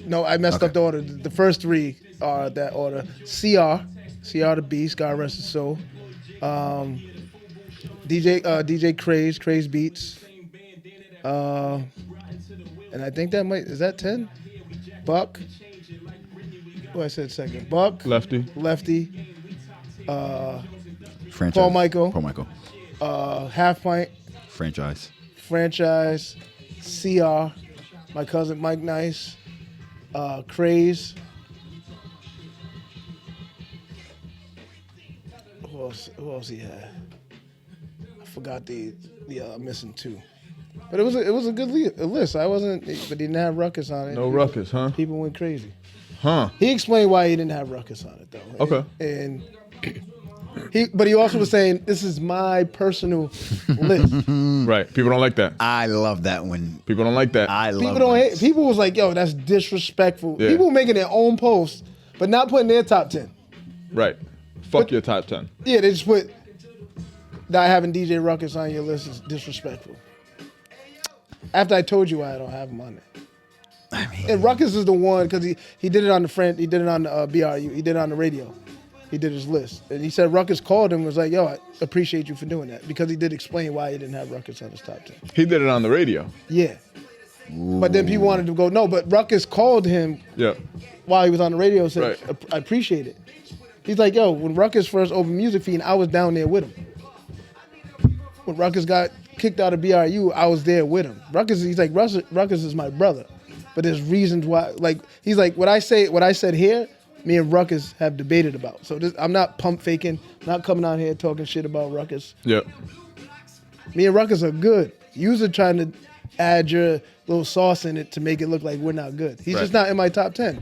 No, I messed up the order. The first three are that order. CR the Beast, God rest his soul. DJ Craze Beats. And I think is that 10? Buck. Oh, I said second. Buck. Lefty. Franchise. Paul Michael. Half Pint. Franchise. CR. My cousin Mike Nice. Craze. Who else he had? I forgot I'm missing two. But it was a good list. I wasn't, but he didn't have Ruckus on it. No Ruckus, huh? People went crazy. Huh. He explained why he didn't have Ruckus on it though. Okay. And he also was saying this is my personal list. Right. People don't like that. I love that one. People don't like that. I love People don't when- hate. People was like, "Yo, that's disrespectful." Yeah. People were making their own posts, but not putting their top 10. Right. Fuck your top 10. Yeah, they just put not having DJ Ruckus on your list is disrespectful. After I told you why I don't have him on there. And Ruckus is the one because he did it on the BRU. He did it on the radio. He did his list, and he said Ruckus called him and was like, "Yo, I appreciate you for doing that," because he did explain why he didn't have Ruckus on his top 10. He did it on the radio. Yeah. But then people wanted to go, no, but Ruckus called him Yeah. while he was on the radio and said, Right. I appreciate it. He's like, yo, when Ruckus first opened Music Fiend, I was down there with him. When Ruckus got kicked out of BRU, I was there with him. He's like, Ruckus is my brother. But there's reasons why, like, he's like, what I said here, me and Ruckus have debated about. So I'm not pump faking, not coming out here talking shit about Ruckus. Yeah. Me and Ruckus are good. You're trying to add your little sauce in it to make it look like we're not good. He's just not in my top 10.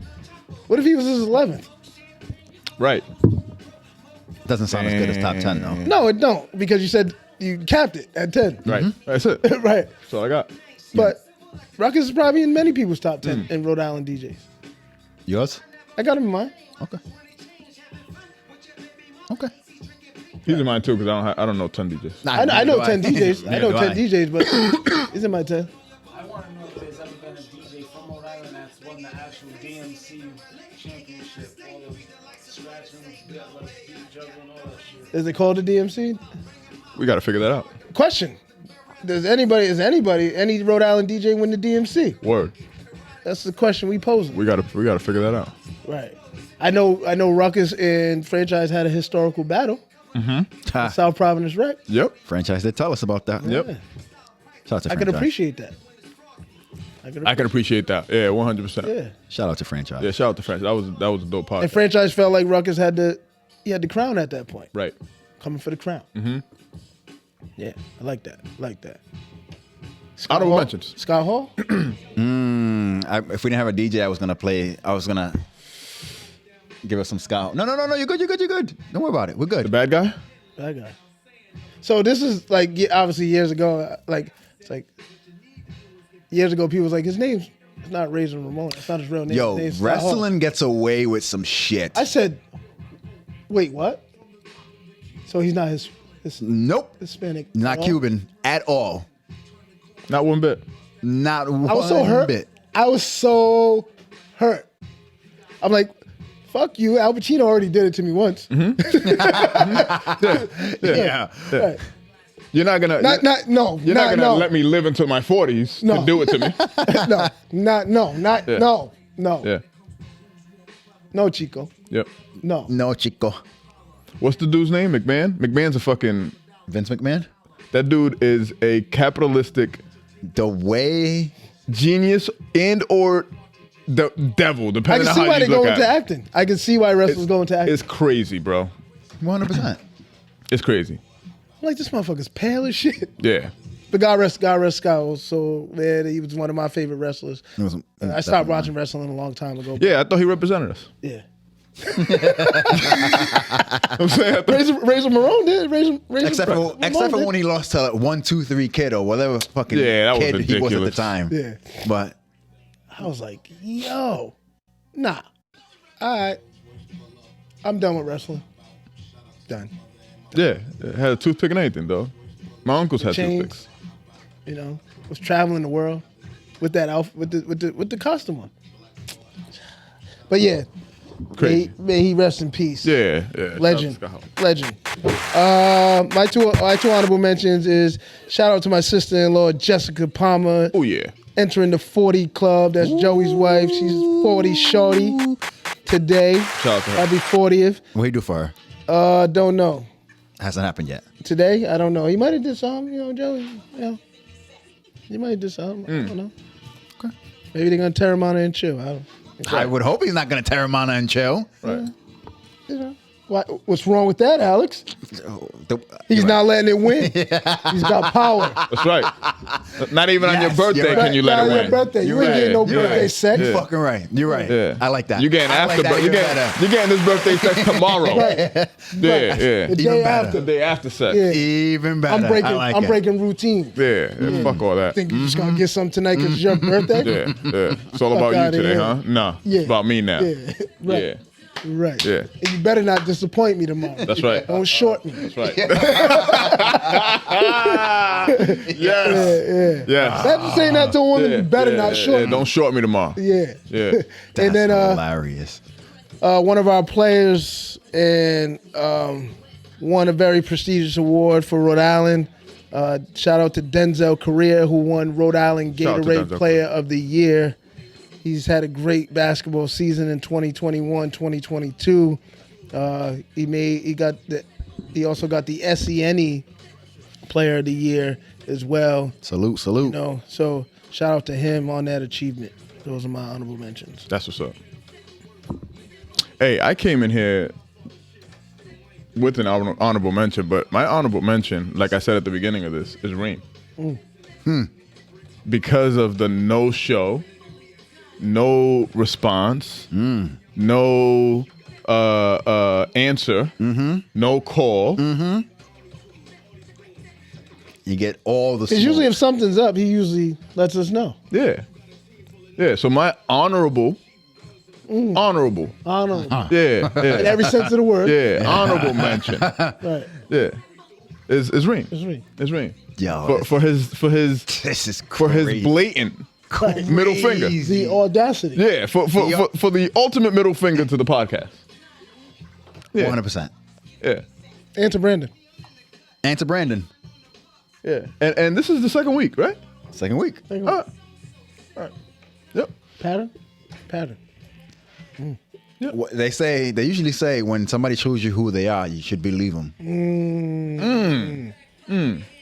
What if he was his 11th? Right. Doesn't sound as good as top 10 though. No, it don't, because you said you capped it at 10. Right. That's it. Right. That's all I got. But Ruckus is probably in many people's top 10 in Rhode Island DJs. Yours? I got him in mind. Okay. He's in mine too because I don't know 10 DJs. I know 10 DJs. I Neither know do 10 DJs, but he's in my 10. I want to know if there's ever been a DJ from Rhode Island that's won the actual DMC championship. All the scratching, beat juggling, all that shit. Is it called the DMC? We got to figure that out. Question. Is any Rhode Island DJ win the DMC? Word. That's the question we posing. We got to figure that out. Right. I know Ruckus and Franchise had a historical battle. Ha. South Providence Rec. Yep. Franchise did tell us about that. Yep. Yeah. Shout out to I Franchise. could appreciate that. I can appreciate that. Yeah, 100%. Yeah. Shout out to Franchise. Yeah, shout out to Francis. That was a dope podcast. And Franchise felt like Ruckus had the crown at that point. Right. Coming for the crown. Mm-hmm. Yeah, I like that. Honorable mentions. Scott Hall? If we didn't have a DJ, I was gonna give us some Scott. No, you're good. Don't worry about it. We're The good. bad guy? That guy. So this is like obviously years ago. Like it's like years ago, people was like, his name's not Razor Ramon. It's not his real name. Yo, His name's Scott Hall. wrestling gets away with some shit. I said, wait, what? So he's not his Nope. Hispanic. Not at all? Cuban at all. Not one bit. Not one I was so hurt. bit. I was so hurt. I'm like, fuck you. Al Pacino already did it to me once. Yeah. Right. You're not gonna. No. You're not gonna let me live until my 40s No. to do it to me. No. Yeah. No, Chico. Yep. No. No, chico. What's the dude's name? McMahon. McMahon's a fucking. Vince McMahon. That dude is a capitalistic. The way genius and or the devil, I depending can on see how why you they look go at into it. acting. I can see why wrestlers go into acting. It's crazy, bro. 100%. It's crazy. I'm like, this motherfucker's pale as shit. Yeah. But God rest Scott. So man, he was one of my favorite wrestlers. I stopped watching wrestling a long time ago. Yeah, I thought he represented us. Yeah. I'm saying, Razor Marone did. Except for when he lost to 1, 2, 3 Kid or whatever fucking Yeah, that was kid he was at the ridiculous. time. Yeah. But I was like, yo, nah. All right. I'm done with wrestling. Done. yeah, it had a toothpick and everything, though. My uncles had Chains. toothpicks. You know, was traveling the world with that outfit, with the costume on. But yeah, Crazy. may he rest in peace. Yeah. Legend. Shout out to Scott. Legend. My two honorable mentions is shout out to my sister-in-law Jessica Palmer, Oh, yeah. entering the 40 club. That's Joey's wife. She's 40 shorty today. Shout out to her. Happy 40th. what he do for her? Don't know. Hasn't happened yet. Today, I don't know. He might have did something, Joey. He might have did something. I don't know. Okay. Maybe they're gonna tear him on and chill. I would hope he's not going to tear him on and chill. Right. What's wrong with that, Alex? He's not letting it win. He's got power. That's right. Not even on your Yes, birthday you're can right. you let Not it on win. your birthday. You You're ain't getting no right. You're birthday right. sex. You're fucking right. You're right. Yeah. I like that. You getting I after, like that you even better. getting this birthday sex tomorrow. Yeah. The day Even better. after. The day after sex. Yeah. Even better. I'm breaking routine. Yeah. Fuck all that. Think you're just gonna get something tonight because it's your birthday? Yeah. It's all about outta you today, here. huh? No. Yeah. It's about me now. Yeah. Right. Yeah. Right. Yeah. And you better not disappoint me tomorrow. That's right. Don't short me. That's right. Yes. Yes. That's saying that to a woman. You better not short me. Don't short me tomorrow. Yeah. Yeah. That's And then hilarious. one of our players and won a very prestigious award for Rhode Island. Shout out to Denzel Correa, who won Rhode Island Shout out to Gatorade Denzel. Player of the Year. He's had a great basketball season in 2021, 2022. He also got the SENE Player of the Year as well. Salute. So shout out to him on that achievement. Those are my honorable mentions. That's what's up. Hey, I came in here with an honorable mention, but my honorable mention, like I said at the beginning of this, is Reem. Because of the no show, no response, no answer, no call. You get all the Because usually if smoke. something's up, he usually lets us know. Yeah. So my honorable. Honorable. Yeah. In every sense of the word. Yeah. Honorable mention. Right. Yeah. Is Reem. It's me. It's Reem. Yo, For his this is for crazy. his blatant middle finger. The audacity. Yeah, for the ultimate middle finger to the podcast. Yeah. 100%. Yeah. And to Brandon. And to Brandon. Yeah. And this is the second week, right? Second week. All right. Yep. Pattern. What they usually say when somebody shows you who they are, you should believe them.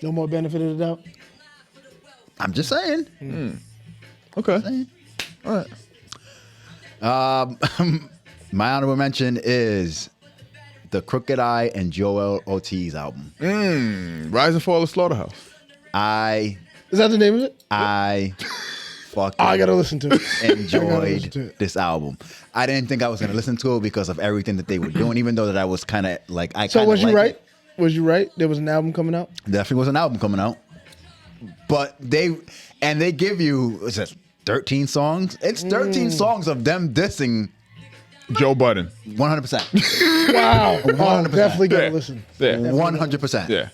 No more benefit of the doubt. I'm just saying. Okay. All right. My honorable mention is the Crooked Eye and Joel Ortiz album. Rise and Fall of Slaughterhouse. I Is that the name of it? fucking I gotta listen to it. I gotta listen enjoyed to it. this album. I didn't think I was gonna listen to it because of everything that they were doing, even though that I was kind of like So was you like right? it. Was you right? There was an album coming out? Definitely was an album coming out. But they give you, is it 13 songs? It's 13 songs of them dissing Joe Budden. 100%. Wow. 100%. Definitely gotta Yeah. listen. Yeah. 100%. Yeah.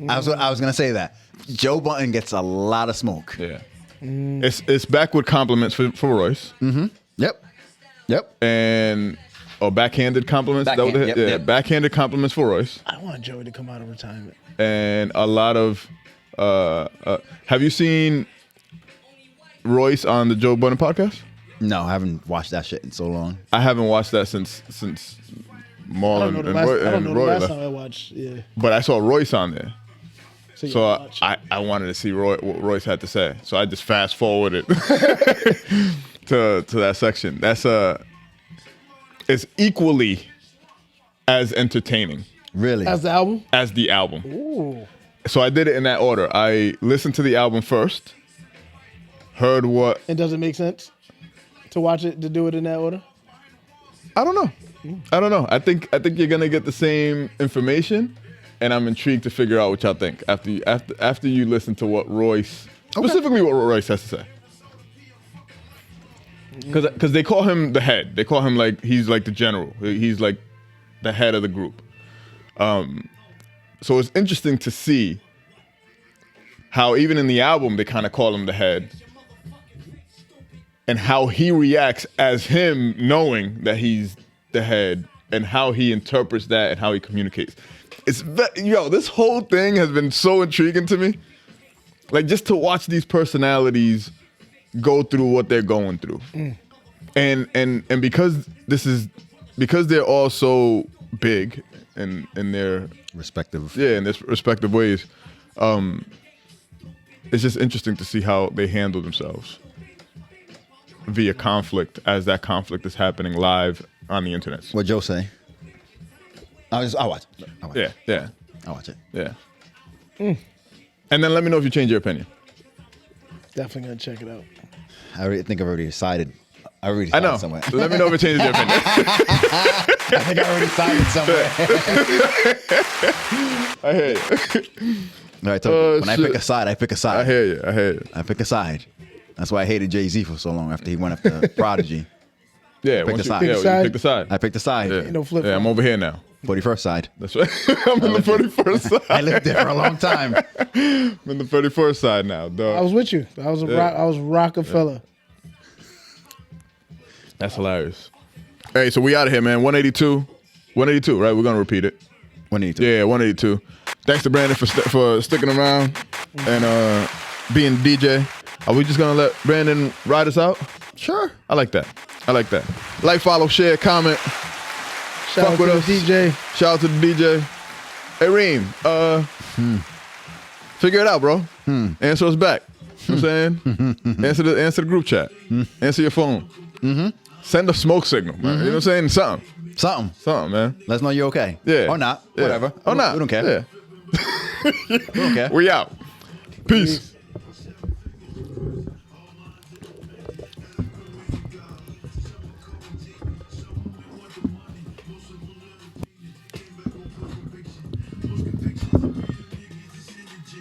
I was gonna say that. Joe Budden gets a lot of smoke. Yeah. It's back with compliments for Royce. Yep. And backhanded compliments. Backhand, That was it? yep, Yeah. yep. Backhanded compliments for Royce. I want Joey to come out of retirement. And a lot of have you seen Royce on the Joe Budden podcast? No, I haven't watched that shit in so long. I haven't watched that since I don't Marlon know the and last, Roy, I don't and know the Roy last left. time I watched. Yeah. But I saw Royce on there. So I wanted to see what Royce had to say. So I just fast forwarded to that section. That's it's equally as entertaining Really? As the album? as the album. Ooh. So I did it in that order. I listened to the album first, heard what And does it make sense to watch it, to do it in that order? I don't know. I think you're gonna get the same information, and I'm intrigued to figure out what y'all think after you listen to what Royce, specifically what Royce has to say. Because they call him the head. They call him like he's like the general. He's like the head of the group. So it's interesting to see how even in the album they kind of call him the head, and how he reacts as him knowing that he's the head, and how he interprets that and how he communicates. This whole thing has been so intriguing to me. Like, just to watch these personalities go through what they're going through. And because they're all so big in their Respective. in their respective ways, it's just interesting to see how they handle themselves via conflict, as that conflict is happening live on the internet. What Joe say? I'll watch. Yeah. I'll watch it. Yeah. And then let me know if you change your opinion. Definitely gonna check it out. I think I've already decided. I know. Somewhere. Let me know if it changes your opinion. I think I already decided somewhere. I hear you. All right, so when I shit. pick a side, I pick a side. I hear you. I pick a side. That's why I hated Jay-Z for so long after he went after Prodigy. Yeah, Pick once the you side. yeah, Pick a you pick the side. I picked a side. Yeah. Ain't no flip Yeah, I'm over here now. 41st side. That's right. I'm in the 41st side. I lived there for a long time. I'm in the 31st side now, I dog. was with you. I was Rockefeller. That's hilarious. Hey, so we out of here, man. 182, right? We're gonna repeat it. 182. Yeah, 182. Thanks to Brandon for sticking around and being DJ. Are we just gonna let Brandon ride us out? Sure. I like that. Like, follow, share, comment. Shout out Fuck to with the us. DJ. Shout out to the DJ. Hey, Reem, figure it out, bro. Answer us back. You know what I'm saying? Answer the group chat. Answer your phone. Send a smoke signal, man. You know what I'm saying? Something, man. Let us know you're okay. Yeah. Or not. Yeah. Whatever. Or not. We don't care. Yeah. We don't care. We out. Peace.